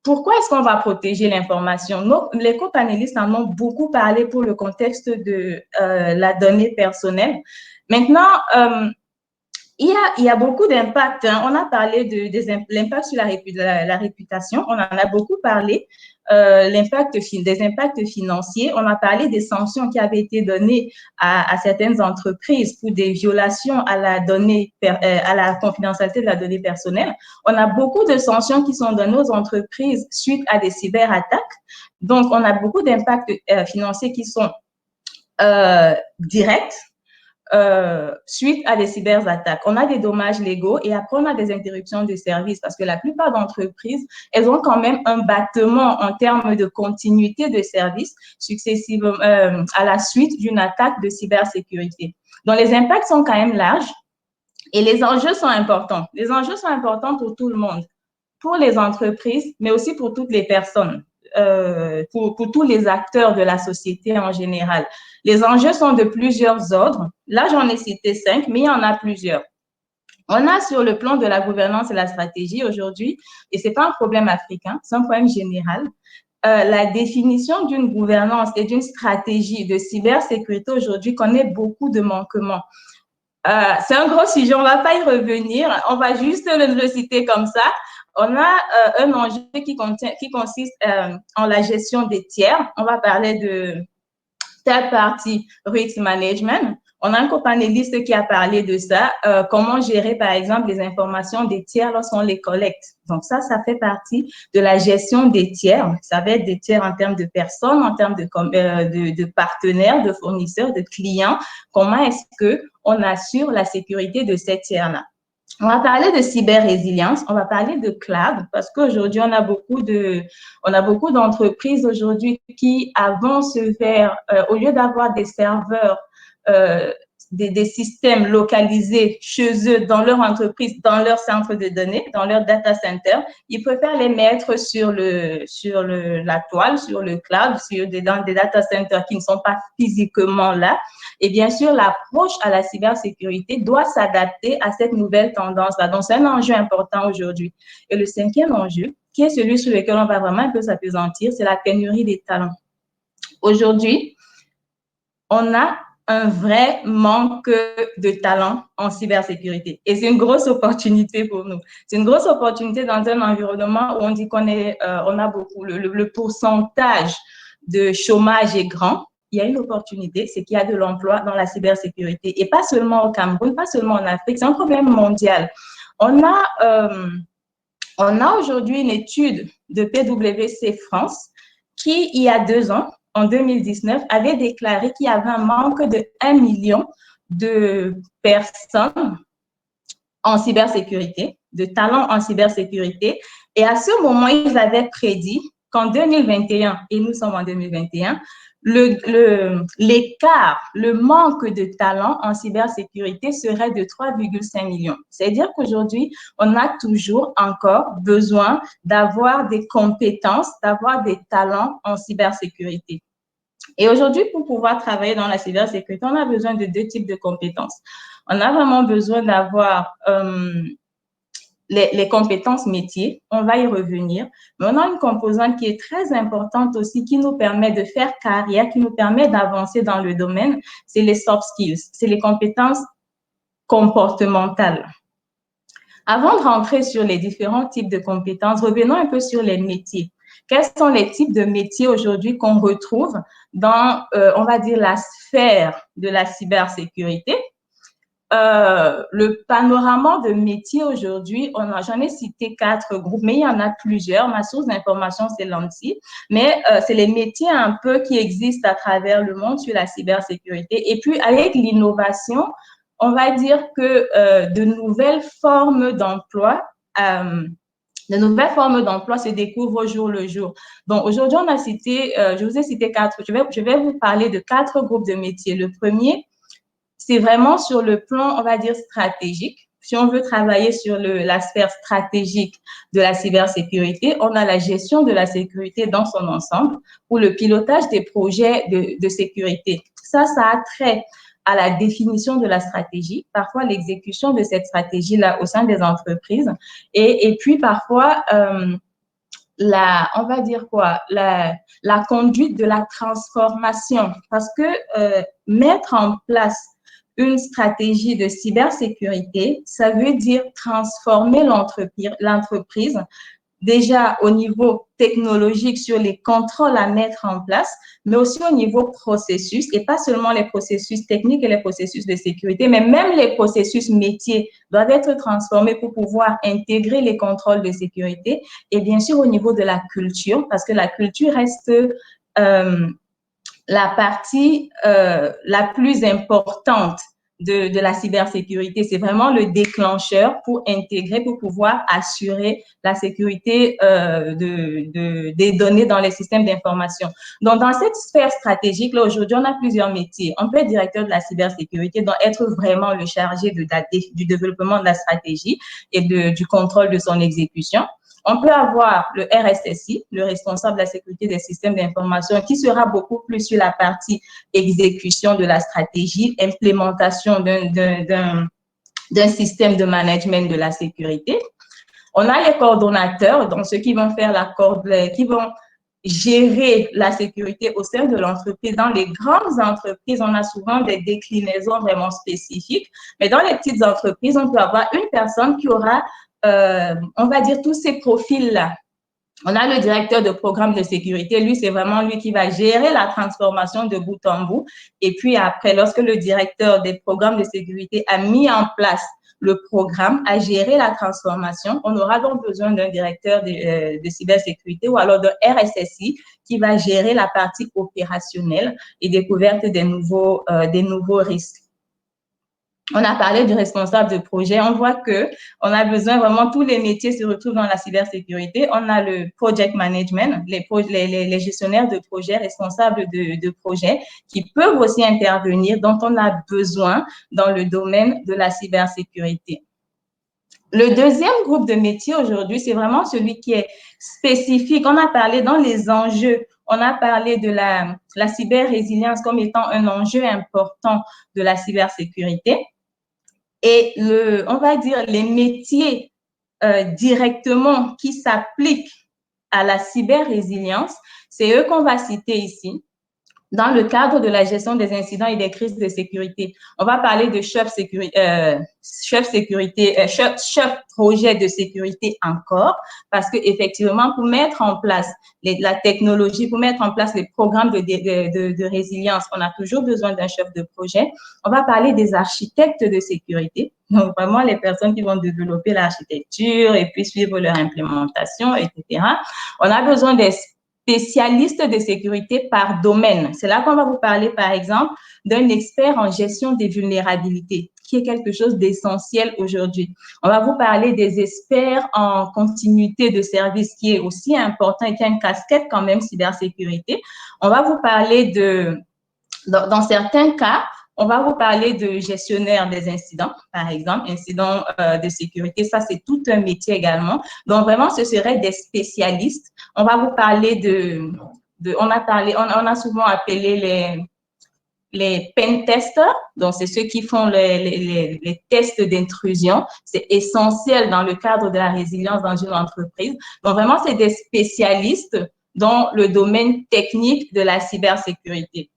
pourquoi est-ce qu'on va protéger l'information? Les copanélistes en ont beaucoup parlé pour le contexte de la donnée personnelle. Maintenant, il y a beaucoup d'impacts. Hein. On a parlé de l'impact sur la réputation. On en a beaucoup parlé. Des impacts financiers. On a parlé des sanctions qui avaient été données à certaines entreprises pour des violations à la confidentialité de la donnée personnelle. On a beaucoup de sanctions qui sont données aux entreprises suite à des cyberattaques. Donc, on a beaucoup d'impacts financiers qui sont directs. suite à des cyberattaques. On a des dommages légaux et après, on a des interruptions de services parce que la plupart d'entreprises, elles ont quand même un battement en termes de continuité de service successivement à la suite d'une attaque de cybersécurité. Donc, les impacts sont quand même larges et les enjeux sont importants. Les enjeux sont importants pour tout le monde, pour les entreprises, mais aussi pour toutes les personnes. Pour tous les acteurs de la société en général. Les enjeux sont de plusieurs ordres. Là, j'en ai cité 5, mais il y en a plusieurs. On a sur le plan de la gouvernance et la stratégie aujourd'hui, et ce n'est pas un problème africain, c'est un problème général, la définition d'une gouvernance et d'une stratégie de cybersécurité aujourd'hui connaît beaucoup de manquements. C'est un gros sujet, on ne va pas y revenir, on va juste le citer comme ça. On a un enjeu qui consiste en la gestion des tiers. On va parler de third party risk management. On a un copanéliste qui a parlé de ça, comment gérer par exemple les informations des tiers lorsqu'on les collecte. Donc ça fait partie de la gestion des tiers. Ça va être des tiers en termes de personnes, en termes de partenaires, de fournisseurs, de clients. Comment est-ce qu'on assure la sécurité de ces tiers-là? On va parler de cyber-résilience, on va parler de cloud, parce qu'aujourd'hui, on a beaucoup d'entreprises aujourd'hui qui avancent vers, au lieu d'avoir des serveurs, des systèmes localisés chez eux, dans leur entreprise, dans leur centre de données, dans leur data center, ils préfèrent les mettre sur la toile, sur le cloud, dans des data centers qui ne sont pas physiquement là. Et bien sûr, l'approche à la cybersécurité doit s'adapter à cette nouvelle tendance-là. Donc, c'est un enjeu important aujourd'hui. Et le cinquième enjeu, qui est celui sur lequel on va vraiment un peu s'appesantir, c'est la pénurie des talents. Aujourd'hui, on a un vrai manque de talent en cybersécurité. Et c'est une grosse opportunité pour nous. C'est une grosse opportunité dans un environnement où on dit qu'on a beaucoup, le pourcentage de chômage est grand. Il y a une opportunité, c'est qu'il y a de l'emploi dans la cybersécurité. Et pas seulement au Cameroun, pas seulement en Afrique, c'est un problème mondial. On a aujourd'hui une étude de PwC France qui, il y a 2 ans, en 2019, avait déclaré qu'il y avait un manque de 1 million de personnes en cybersécurité, de talents en cybersécurité. Et à ce moment, ils avaient prédit qu'en 2021, et nous sommes en 2021, l'écart, le manque de talent en cybersécurité serait de 3,5 millions. C'est-à-dire qu'aujourd'hui, on a toujours encore besoin d'avoir des compétences, d'avoir des talents en cybersécurité. Et aujourd'hui, pour pouvoir travailler dans la cybersécurité, on a besoin de 2 types de compétences. On a vraiment besoin d'avoir les compétences métiers, on va y revenir, mais on a une composante qui est très importante aussi, qui nous permet de faire carrière, qui nous permet d'avancer dans le domaine, c'est les soft skills, c'est les compétences comportementales. Avant de rentrer sur les différents types de compétences, revenons un peu sur les métiers. Quels sont les types de métiers aujourd'hui qu'on retrouve dans, on va dire, la sphère de la cybersécurité? Le panorama de métiers aujourd'hui, j'en ai cité 4 groupes, mais il y en a plusieurs. Ma source d'information, c'est l'ANSSI, mais c'est les métiers un peu qui existent à travers le monde sur la cybersécurité. Et puis, avec l'innovation, on va dire que de nouvelles formes d'emploi se découvrent au jour le jour. Donc, aujourd'hui, on a cité, je vous ai cité 4, je vais vous parler de 4 groupes de métiers. Le premier, c'est vraiment sur le plan, on va dire, stratégique. Si on veut travailler sur la sphère stratégique de la cybersécurité, on a la gestion de la sécurité dans son ensemble ou le pilotage des projets de sécurité. Ça a trait à la définition de la stratégie, parfois l'exécution de cette stratégie-là au sein des entreprises et puis parfois on va dire quoi, la conduite de la transformation parce que mettre en place une stratégie de cybersécurité, ça veut dire transformer l'entreprise déjà au niveau technologique sur les contrôles à mettre en place, mais aussi au niveau processus, et pas seulement les processus techniques et les processus de sécurité, mais même les processus métiers doivent être transformés pour pouvoir intégrer les contrôles de sécurité, et bien sûr au niveau de la culture, parce que la culture reste la partie la plus importante de la cybersécurité. C'est vraiment le déclencheur pour intégrer, pour pouvoir assurer la sécurité des données dans les systèmes d'information. Donc, dans cette sphère stratégique, là, aujourd'hui, on a plusieurs métiers. On peut être directeur de la cybersécurité, donc être vraiment le chargé du développement de la stratégie et du contrôle de son exécution. On peut avoir le RSSI, le responsable de la sécurité des systèmes d'information, qui sera beaucoup plus sur la partie exécution de la stratégie, implémentation d'un système de management de la sécurité. On a les coordonnateurs, donc ceux qui vont faire qui vont gérer la sécurité au sein de l'entreprise. Dans les grandes entreprises, on a souvent des déclinaisons vraiment spécifiques, mais dans les petites entreprises, on peut avoir une personne qui aura on va dire tous ces profils-là. On a le directeur de programme de sécurité. Lui, c'est vraiment lui qui va gérer la transformation de bout en bout. Et puis après, lorsque le directeur des programmes de sécurité a mis en place le programme, a géré la transformation, on aura donc besoin d'un directeur de cybersécurité ou alors d'un RSSI qui va gérer la partie opérationnelle et découverte des nouveaux risques. On a parlé du responsable de projet. On voit que on a besoin vraiment, tous les métiers se retrouvent dans la cybersécurité. On a le project management, les gestionnaires de projets, responsables de projets qui peuvent aussi intervenir, dont on a besoin dans le domaine de la cybersécurité. Le deuxième groupe de métiers aujourd'hui, c'est vraiment celui qui est spécifique. On a parlé dans les enjeux. On a parlé de la cyber-résilience comme étant un enjeu important de la cybersécurité. Et on va dire les métiers directement qui s'appliquent à la cyber-résilience, c'est eux qu'on va citer ici dans le cadre de la gestion des incidents et des crises de sécurité. On va parler de chef projet de sécurité encore, parce que effectivement, pour mettre en place la technologie, pour mettre en place les programmes de résilience, on a toujours besoin d'un chef de projet. On va parler des architectes de sécurité, donc vraiment les personnes qui vont développer l'architecture et puis suivre leur implémentation, etc. On a besoin des spécialistes de sécurité par domaine. C'est là qu'on va vous parler, par exemple, d'un expert en gestion des vulnérabilités, qui est quelque chose d'essentiel aujourd'hui. On va vous parler des experts en continuité de service, qui est aussi important et qui a une casquette quand même cybersécurité. On va vous parler dans certains cas, on va vous parler de gestionnaire des incidents, par exemple, incidents de sécurité. Ça, c'est tout un métier également. Donc, vraiment, ce seraient des spécialistes. On va vous parler on a souvent appelé les pen testers. Donc, c'est ceux qui font les tests d'intrusion. C'est essentiel dans le cadre de la résilience dans une entreprise. Donc, vraiment, c'est des spécialistes dans le domaine technique de la cybersécurité.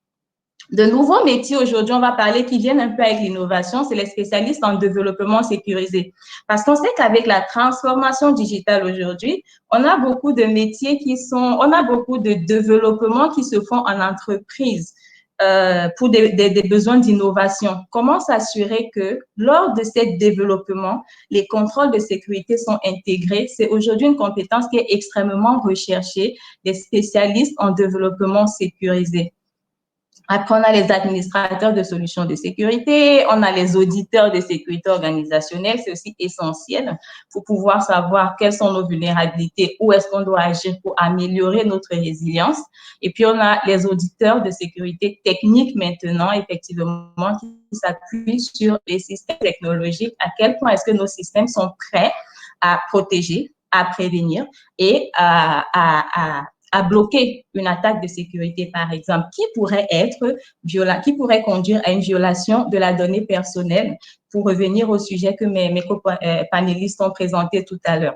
De nouveaux métiers aujourd'hui, on va parler qui viennent un peu avec l'innovation, c'est les spécialistes en développement sécurisé. Parce qu'on sait qu'avec la transformation digitale aujourd'hui, on a beaucoup de métiers on a beaucoup de développements qui se font en entreprise pour des besoins d'innovation. Comment s'assurer que lors de ces développements, les contrôles de sécurité sont intégrés? C'est aujourd'hui une compétence qui est extrêmement recherchée des spécialistes en développement sécurisé. Après, on a les administrateurs de solutions de sécurité, on a les auditeurs de sécurité organisationnelle, c'est aussi essentiel pour pouvoir savoir quelles sont nos vulnérabilités, où est-ce qu'on doit agir pour améliorer notre résilience. Et puis, on a les auditeurs de sécurité technique maintenant, effectivement, qui s'appuient sur les systèmes technologiques, à quel point est-ce que nos systèmes sont prêts à protéger, à prévenir et à bloquer une attaque de sécurité, par exemple, qui pourrait conduire à une violation de la donnée personnelle, pour revenir au sujet que mes panélistes ont présenté tout à l'heure.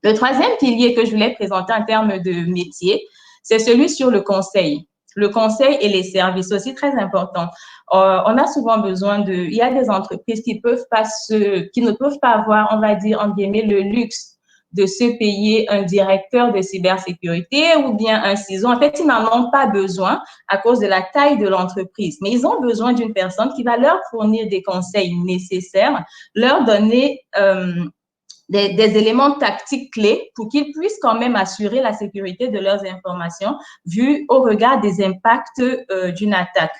Le troisième pilier que je voulais présenter en termes de métier, c'est celui sur le conseil. Le conseil et les services, aussi très important. On a souvent besoin il y a des entreprises qui ne peuvent pas avoir, on va dire, en guillemets, le luxe de se payer un directeur de cybersécurité ou bien un CISO. En fait, ils n'en ont pas besoin à cause de la taille de l'entreprise, mais ils ont besoin d'une personne qui va leur fournir des conseils nécessaires, leur donner des éléments tactiques clés pour qu'ils puissent quand même assurer la sécurité de leurs informations vu au regard des impacts d'une attaque.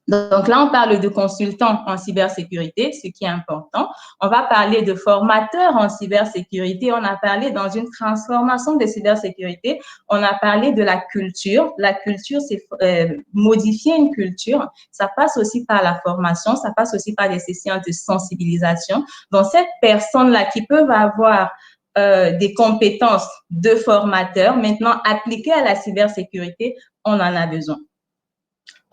Donc là, on parle de consultants en cybersécurité, ce qui est important. On va parler de formateurs en cybersécurité. On a parlé dans une transformation de cybersécurité. On a parlé de la culture. La culture, c'est modifier une culture. Ça passe aussi par la formation. Ça passe aussi par des sessions de sensibilisation. Donc, cette personne-là qui peuvent avoir des compétences de formateurs, maintenant appliquées à la cybersécurité, on en a besoin.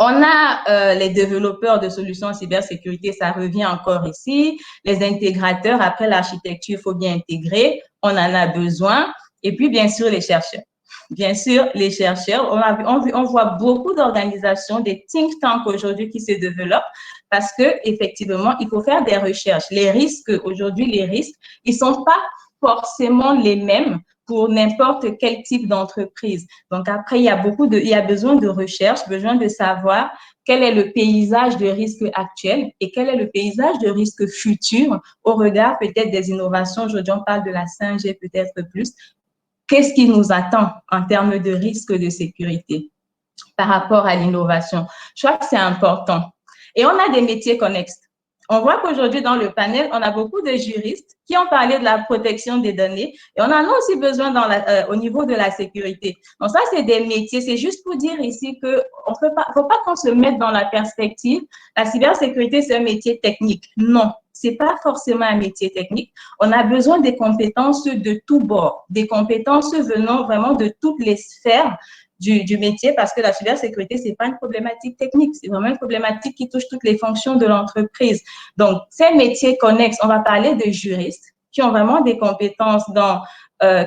On a les développeurs de solutions en cybersécurité, ça revient encore ici. Les intégrateurs, après l'architecture, il faut bien intégrer, on en a besoin. Et puis, bien sûr, les chercheurs. Bien sûr, les chercheurs, on voit beaucoup d'organisations, des think tanks aujourd'hui qui se développent parce que effectivement, il faut faire des recherches. Les risques, aujourd'hui, les risques, ils sont pas forcément les mêmes pour n'importe quel type d'entreprise. Donc après, il y a besoin de recherche, besoin de savoir quel est le paysage de risque actuel et quel est le paysage de risque futur au regard peut-être des innovations. Aujourd'hui, on parle de la 5G peut-être plus. Qu'est-ce qui nous attend en termes de risque de sécurité par rapport à l'innovation? Je crois que c'est important. Et on a des métiers connexes. On voit qu'aujourd'hui, dans le panel, on a beaucoup de juristes qui ont parlé de la protection des données et on en a aussi besoin au niveau de la sécurité. Donc ça, c'est des métiers. C'est juste pour dire ici que faut pas qu'on se mette dans la perspective. La cybersécurité, c'est un métier technique. Non, c'est pas forcément un métier technique. On a besoin des compétences de tous bords, des compétences venant vraiment de toutes les sphères du métier, parce que la cybersécurité, c'est pas une problématique technique, c'est vraiment une problématique qui touche toutes les fonctions de l'entreprise. Donc, ces métiers connexes, on va parler de juristes qui ont vraiment des compétences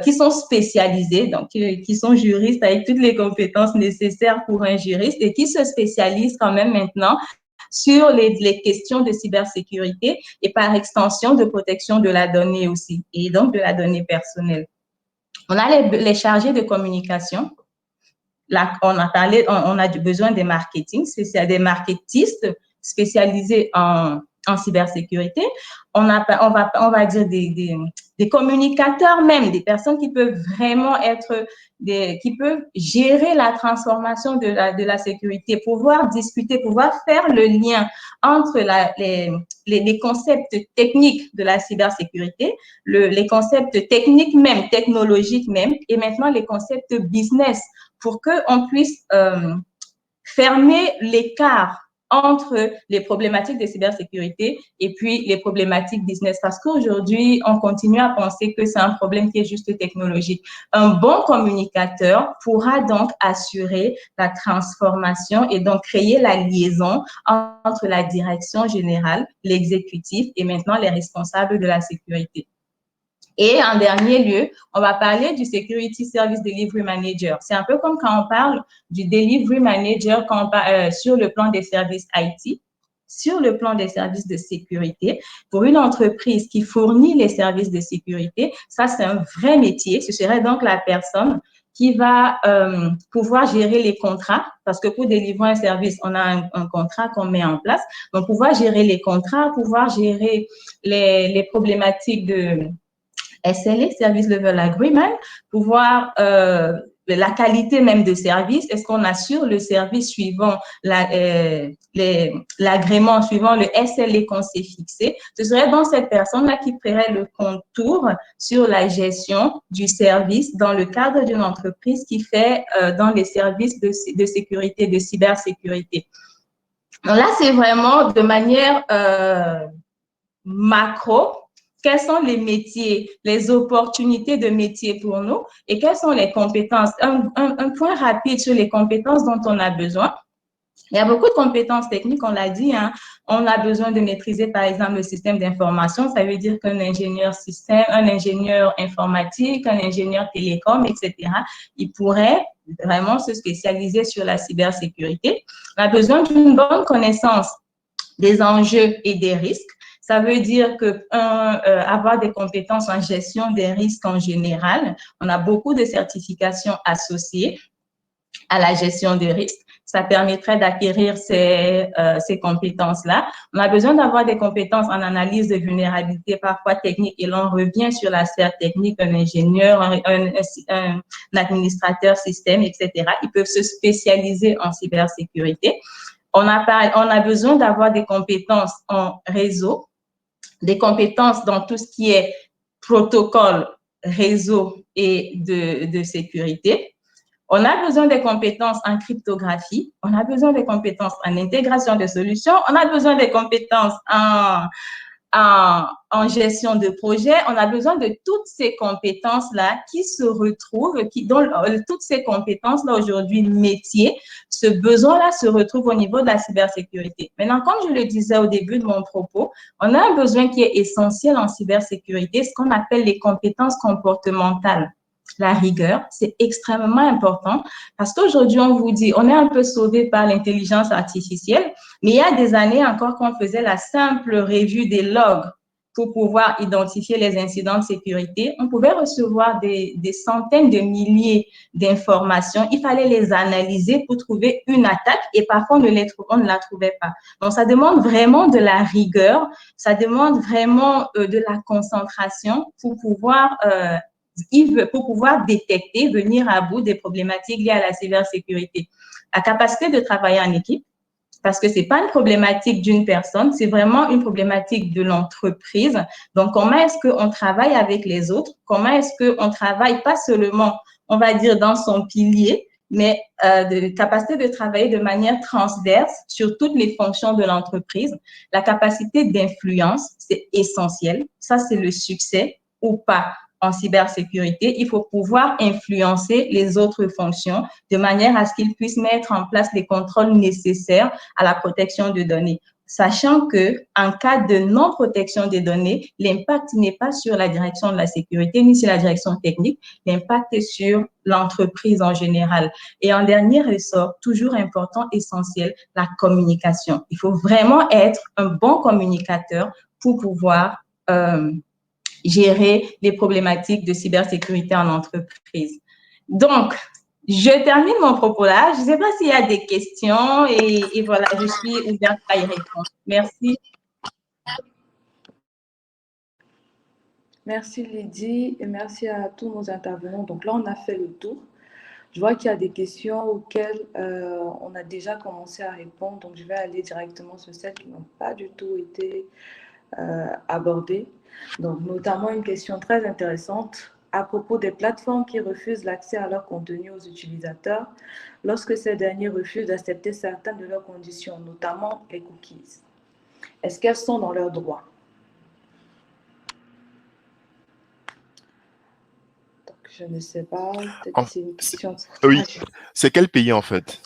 qui sont spécialisés, donc qui sont juristes avec toutes les compétences nécessaires pour un juriste et qui se spécialisent quand même maintenant sur les questions de cybersécurité et par extension de protection de la donnée aussi, et donc de la donnée personnelle. On a les chargés de communication. Là, on a besoin des marketing, c'est des marketistes spécialisés en cybersécurité. On va dire des communicateurs même, des personnes qui peuvent vraiment qui peuvent gérer la transformation de la sécurité, pouvoir discuter, pouvoir faire le lien entre les concepts techniques de la cybersécurité, les concepts techniques même, technologiques même, et maintenant les concepts business, pour qu'on puisse fermer l'écart entre les problématiques de cybersécurité et puis les problématiques business. Parce qu'aujourd'hui, on continue à penser que c'est un problème qui est juste technologique. Un bon communicateur pourra donc assurer la transformation et donc créer la liaison entre la direction générale, l'exécutif et maintenant les responsables de la sécurité. Et en dernier lieu, on va parler du Security Service Delivery Manager. C'est un peu comme quand on parle du Delivery Manager sur le plan des services IT, sur le plan des services de sécurité. Pour une entreprise qui fournit les services de sécurité, ça, c'est un vrai métier. Ce serait donc la personne qui va pouvoir gérer les contrats, parce que pour délivrer un service, on a un contrat qu'on met en place. Donc, pouvoir gérer les contrats, pouvoir gérer les problématiques de SLA, Service Level Agreement, pouvoir la qualité même de service, est-ce qu'on assure le service suivant l'agrément, suivant le SLA qu'on s'est fixé. Ce serait donc cette personne-là qui ferait le contour sur la gestion du service dans le cadre d'une entreprise qui fait dans les services de sécurité, de cybersécurité. Donc là, c'est vraiment de manière macro. Quels sont les métiers, les opportunités de métiers pour nous et quelles sont les compétences? Un point rapide sur les compétences dont on a besoin. Il y a beaucoup de compétences techniques, on l'a dit, hein. On a besoin de maîtriser, par exemple, le système d'information. Ça veut dire qu'un ingénieur système, un ingénieur informatique, un ingénieur télécom, etc., il pourrait vraiment se spécialiser sur la cybersécurité. On a besoin d'une bonne connaissance des enjeux et des risques. Ça veut dire que avoir des compétences en gestion des risques en général, on a beaucoup de certifications associées à la gestion des risques. Ça permettrait d'acquérir ces compétences-là. On a besoin d'avoir des compétences en analyse de vulnérabilité, parfois technique, et là, on revient sur la sphère technique, un ingénieur, un administrateur système, etc. Ils peuvent se spécialiser en cybersécurité. On a besoin d'avoir des compétences en réseau, des compétences dans tout ce qui est protocole, réseau et de sécurité. On a besoin des compétences en cryptographie, on a besoin des compétences en intégration de solutions, on a besoin des compétences en gestion de projet, on a besoin de toutes ces compétences-là qui se retrouvent, dont toutes ces compétences-là aujourd'hui, métiers, ce besoin-là se retrouve au niveau de la cybersécurité. Maintenant, comme je le disais au début de mon propos, on a un besoin qui est essentiel en cybersécurité, ce qu'on appelle les compétences comportementales. La rigueur, c'est extrêmement important parce qu'aujourd'hui, on vous dit, on est un peu sauvé par l'intelligence artificielle, mais il y a des années encore, quand on faisait la simple revue des logs pour pouvoir identifier les incidents de sécurité, on pouvait recevoir des centaines de milliers d'informations. Il fallait les analyser pour trouver une attaque et parfois on ne la trouvait pas. Donc, ça demande vraiment de la rigueur, ça demande vraiment de la concentration pour pouvoir détecter, venir à bout des problématiques liées à la cybersécurité. La capacité de travailler en équipe, parce que c'est pas une problématique d'une personne, c'est vraiment une problématique de l'entreprise. Donc, comment est-ce qu'on travaille avec les autres? Comment est-ce qu'on travaille pas seulement, on va dire, dans son pilier, mais de capacité de travailler de manière transverse sur toutes les fonctions de l'entreprise. La capacité d'influence, c'est essentiel. Ça, c'est le succès ou pas en cybersécurité. Il faut pouvoir influencer les autres fonctions de manière à ce qu'ils puissent mettre en place les contrôles nécessaires à la protection de données. Sachant que, en cas de non-protection des données, l'impact n'est pas sur la direction de la sécurité ni sur la direction technique, l'impact est sur l'entreprise en général. Et en dernier ressort, toujours important, essentiel, la communication. Il faut vraiment être un bon communicateur pour pouvoir gérer les problématiques de cybersécurité en entreprise. Donc, je termine mon propos là. Je ne sais pas s'il y a des questions et voilà, je suis ouverte à y répondre. Merci. Merci Lydie et merci à tous nos intervenants. Donc là, on a fait le tour. Je vois qu'il y a des questions auxquelles on a déjà commencé à répondre. Donc, je vais aller directement sur celles qui n'ont pas du tout été abordées. Donc, notamment une question très intéressante à propos des plateformes qui refusent l'accès à leur contenu aux utilisateurs lorsque ces derniers refusent d'accepter certaines de leurs conditions, notamment les cookies. Est-ce qu'elles sont dans leurs droits? Donc, je ne sais pas, peut-être que c'est une question. Oui, c'est quel pays en fait?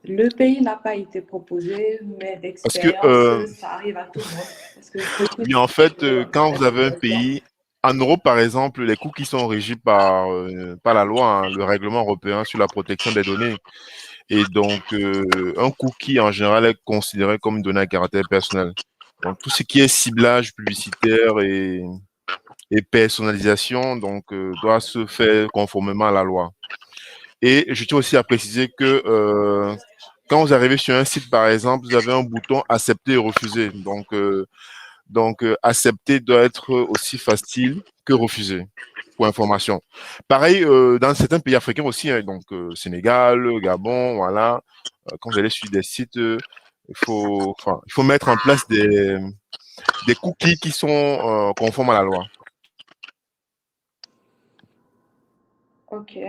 Le pays n'a pas été proposé, mais d'expérience, ça arrive à tout le monde. Oui, en fait, quand vous avez un pays, en Europe par exemple, les cookies sont régis par la loi, hein, le règlement européen sur la protection des données. Et donc, un cookie en général est considéré comme une donnée à caractère personnel. Donc, tout ce qui est ciblage publicitaire et personnalisation, donc, doit se faire conformément à la loi. Et je tiens aussi à préciser que quand vous arrivez sur un site, par exemple, vous avez un bouton accepter et refuser. Donc, accepter doit être aussi facile que refuser, pour information. Pareil, dans certains pays africains aussi, hein, donc Sénégal, Gabon, voilà. Quand vous allez sur des sites, il faut mettre en place des cookies qui sont conformes à la loi. Ok.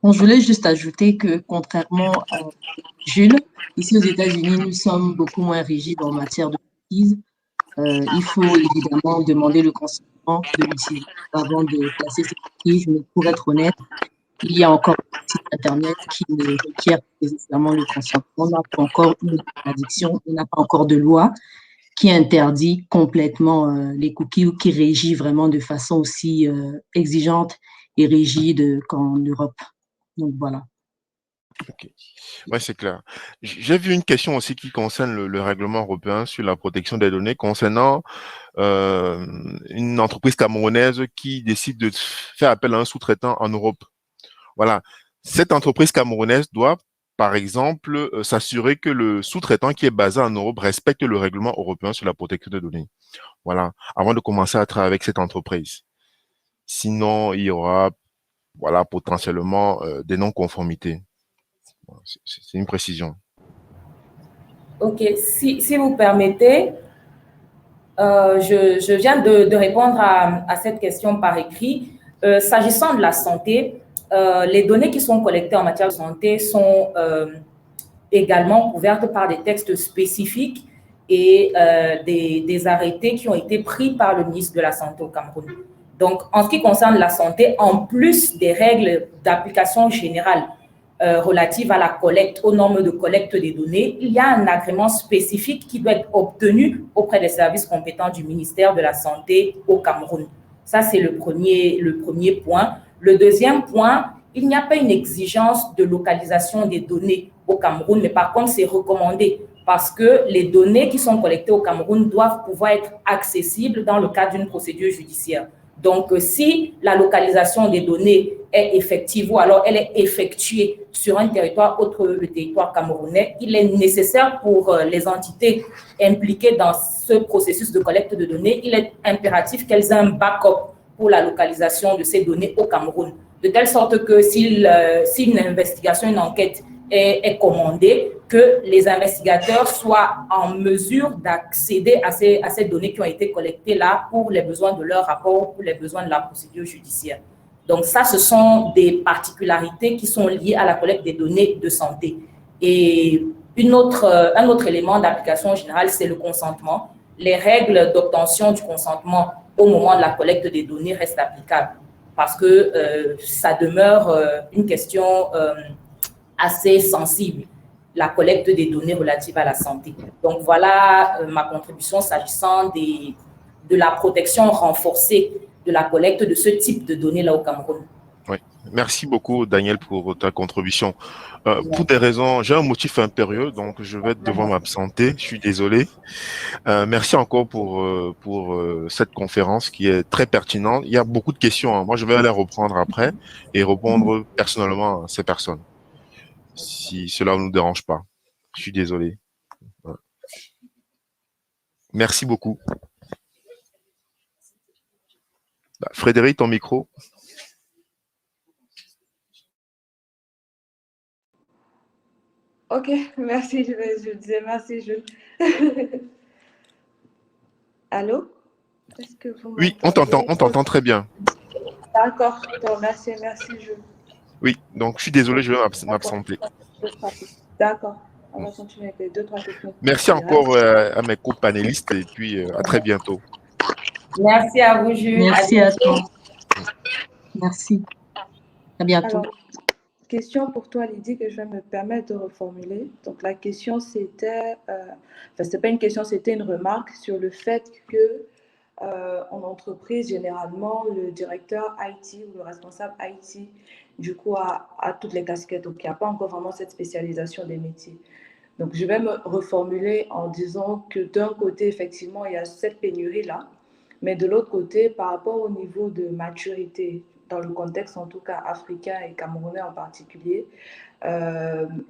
Bon, je voulais juste ajouter que, contrairement à Jules, ici aux États-Unis, nous sommes beaucoup moins rigides en matière de cookies. Il faut évidemment demander le consentement de l'utilisateur avant de placer ses cookies, mais pour être honnête, il y a encore des sites Internet qui ne requièrent pas nécessairement le consentement. On n'a pas encore une interdiction, on n'a pas encore de loi qui interdit complètement les cookies ou qui régit vraiment de façon aussi exigeante et rigide qu'en Europe. Donc, voilà. Ok. Ouais, c'est clair. J'ai vu une question aussi qui concerne le règlement européen sur la protection des données concernant une entreprise camerounaise qui décide de faire appel à un sous-traitant en Europe. Voilà. Cette entreprise camerounaise doit, par exemple, s'assurer que le sous-traitant qui est basé en Europe respecte le règlement européen sur la protection des données. Voilà. Avant de commencer à travailler avec cette entreprise. Sinon, il y aura voilà, potentiellement des non-conformités. C'est une précision. OK. Si vous permettez, je viens de répondre à cette question par écrit. S'agissant de la santé, les données qui sont collectées en matière de santé sont également couvertes par des textes spécifiques et des arrêtés qui ont été pris par le ministre de la Santé au Cameroun. Donc, en ce qui concerne la santé, en plus des règles d'application générale relatives à la collecte, aux normes de collecte des données, il y a un agrément spécifique qui doit être obtenu auprès des services compétents du ministère de la Santé au Cameroun. Ça, c'est le premier point. Le deuxième point, il n'y a pas une exigence de localisation des données au Cameroun, mais par contre, c'est recommandé parce que les données qui sont collectées au Cameroun doivent pouvoir être accessibles dans le cadre d'une procédure judiciaire. Donc, si la localisation des données est effective ou alors elle est effectuée sur un territoire autre que le territoire camerounais, il est nécessaire pour les entités impliquées dans ce processus de collecte de données, il est impératif qu'elles aient un backup pour la localisation de ces données au Cameroun. De telle sorte que si une investigation, une enquête est commandée, que les investigateurs soient en mesure d'accéder à ces données qui ont été collectées là pour les besoins de leur rapport, pour les besoins de la procédure judiciaire. Donc ça, ce sont des particularités qui sont liées à la collecte des données de santé. Et un autre élément d'application générale, c'est le consentement. Les règles d'obtention du consentement au moment de la collecte des données restent applicables parce que ça demeure une question assez sensible, la collecte des données relatives à la santé. Donc, voilà ma contribution s'agissant de la protection renforcée de la collecte de ce type de données-là au Cameroun. Oui. Merci beaucoup, Daniel, pour ta contribution. Pour des raisons, j'ai un motif impérieux, donc je vais devoir m'absenter. Je suis désolé. Merci encore pour cette conférence qui est très pertinente. Il y a beaucoup de questions, hein. Moi, je vais les reprendre après et répondre personnellement à ces personnes, si cela ne nous dérange pas. Je suis désolé. Ouais. Merci beaucoup. Frédéric, ton micro. Ok, merci, je disais merci, Jules. Allô? Est-ce que vous Oui, on t'entend très bien. D'accord, merci, Jules. Oui, donc je suis désolé, je vais m'absenter. D'accord, on va continuer avec les 2-3 questions. Merci encore à mes co-panélistes et puis à très bientôt. Merci à vous, Jules. Merci à toi. Merci. À bientôt. Alors, question pour toi, Lydie, que je vais me permettre de reformuler. Donc, la question, c'était... c'était pas une question, c'était une remarque sur le fait que en entreprise, généralement, le directeur IT ou le responsable IT, du coup, a toutes les casquettes. Donc, il n'y a pas encore vraiment cette spécialisation des métiers. Donc, je vais me reformuler en disant que d'un côté, effectivement, il y a cette pénurie-là, mais de l'autre côté, par rapport au niveau de maturité, dans le contexte en tout cas africain et camerounais en particulier,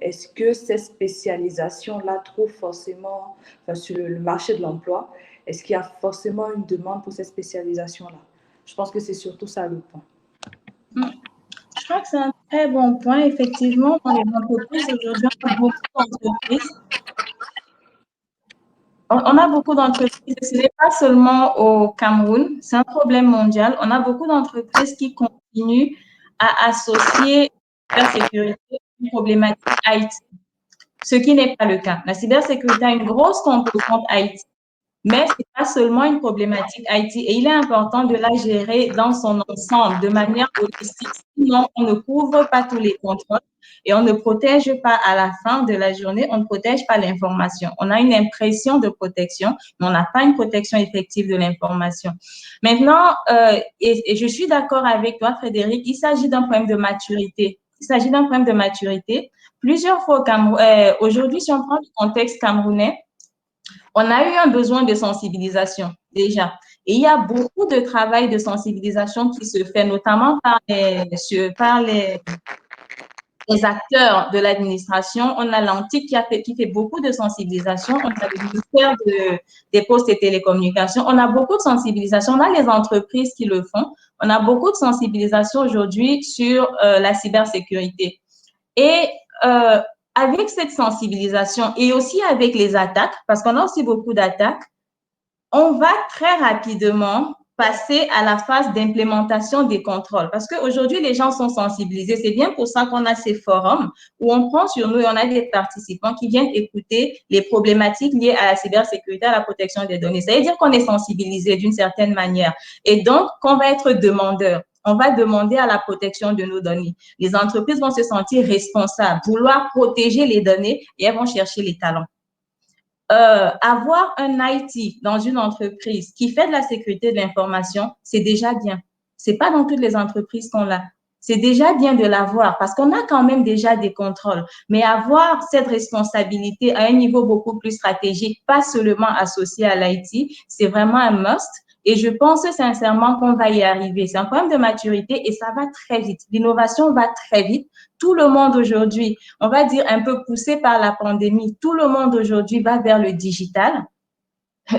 est-ce que ces spécialisations-là trouvent forcément, sur le marché de l'emploi, est-ce qu'il y a forcément une demande pour ces spécialisations-là? Je pense que c'est surtout ça le point. Je crois que c'est un très bon point. Effectivement, dans les entreprises aujourd'hui, on a beaucoup d'entreprises. On a beaucoup d'entreprises, ce n'est pas seulement au Cameroun, c'est un problème mondial. On a beaucoup d'entreprises qui continuent à associer la cybersécurité à une problématique IT, ce qui n'est pas le cas. La cybersécurité a une grosse composante IT, mais ce n'est pas seulement une problématique IT et il est important de la gérer dans son ensemble, de manière holistique. Sinon, on ne couvre pas tous les contrôles et on ne protège pas à la fin de la journée, on ne protège pas l'information. On a une impression de protection, mais on n'a pas une protection effective de l'information. Maintenant, et je suis d'accord avec toi, Frédéric, il s'agit d'un problème de maturité. Il s'agit d'un problème de maturité. Plusieurs fois, aujourd'hui, si on prend le contexte camerounais, on a eu un besoin de sensibilisation déjà. Et il y a beaucoup de travail de sensibilisation qui se fait, notamment par les les acteurs de l'administration. On a l'ANTIC qui fait beaucoup de sensibilisation. On a le ministère des Postes et Télécommunications. On a beaucoup de sensibilisation. On a les entreprises qui le font. On a beaucoup de sensibilisation aujourd'hui sur la cybersécurité. Et avec cette sensibilisation et aussi avec les attaques, parce qu'on a aussi beaucoup d'attaques, on va très rapidement passer à la phase d'implémentation des contrôles. Parce qu'aujourd'hui, les gens sont sensibilisés. C'est bien pour ça qu'on a ces forums où on prend sur nous et on a des participants qui viennent écouter les problématiques liées à la cybersécurité, à la protection des données. Ça veut dire qu'on est sensibilisé d'une certaine manière. Et donc, qu'on va être demandeur. On va demander à la protection de nos données. Les entreprises vont se sentir responsables, vouloir protéger les données et elles vont chercher les talents. Avoir un IT dans une entreprise qui fait de la sécurité de l'information, c'est déjà bien. C'est pas dans toutes les entreprises qu'on l'a. C'est déjà bien de l'avoir parce qu'on a quand même déjà des contrôles. Mais avoir cette responsabilité à un niveau beaucoup plus stratégique, pas seulement associé à l'IT, c'est vraiment un must. Et je pense sincèrement qu'on va y arriver. C'est un problème de maturité et ça va très vite. L'innovation va très vite. Tout le monde aujourd'hui, on va dire un peu poussé par la pandémie, tout le monde aujourd'hui va vers le digital.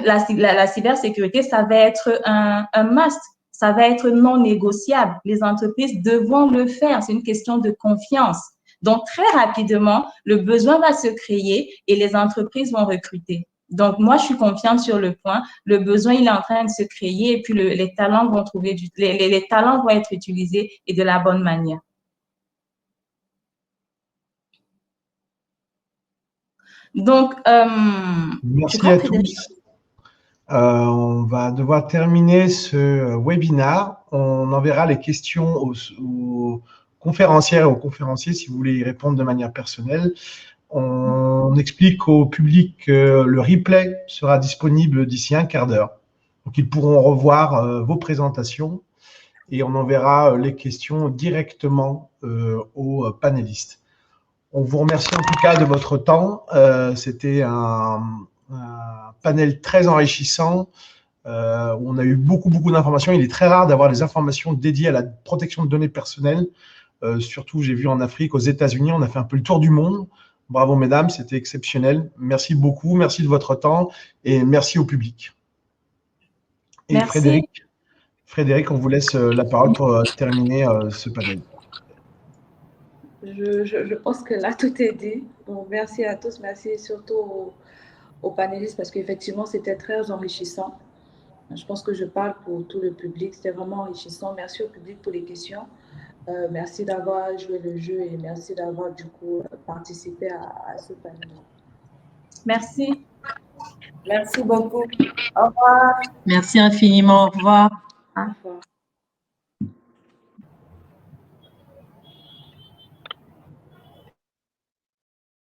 La cybersécurité, ça va être un must. Ça va être non négociable. Les entreprises devront le faire. C'est une question de confiance. Donc, très rapidement, le besoin va se créer et les entreprises vont recruter. Donc, moi, je suis confiante sur le point. Le besoin, il est en train de se créer et puis les talents vont trouver les talents vont être utilisés et de la bonne manière. Donc, merci à tous. On va devoir terminer ce webinaire. On enverra les questions aux conférencières et aux conférenciers si vous voulez y répondre de manière personnelle. On explique au public que le replay sera disponible d'ici un quart d'heure. Donc, ils pourront revoir vos présentations et on enverra les questions directement aux panélistes. On vous remercie en tout cas de votre temps. C'était un panel très enrichissant où on a eu beaucoup d'informations. Il est très rare d'avoir des informations dédiées à la protection de données personnelles. Surtout, j'ai vu en Afrique, aux États-Unis, on a fait un peu le tour du monde. Bravo, mesdames, c'était exceptionnel. Merci beaucoup, merci de votre temps et merci au public. Et merci. Frédéric, on vous laisse la parole pour terminer ce panel. Je pense que là, tout est dit. Bon, merci à tous, merci surtout aux panélistes parce qu'effectivement, c'était très enrichissant. Je pense que je parle pour tout le public, c'était vraiment enrichissant. Merci au public pour les questions. Merci d'avoir joué le jeu et merci d'avoir du coup participé à ce panel. Merci. Merci beaucoup. Au revoir. Merci infiniment. Au revoir.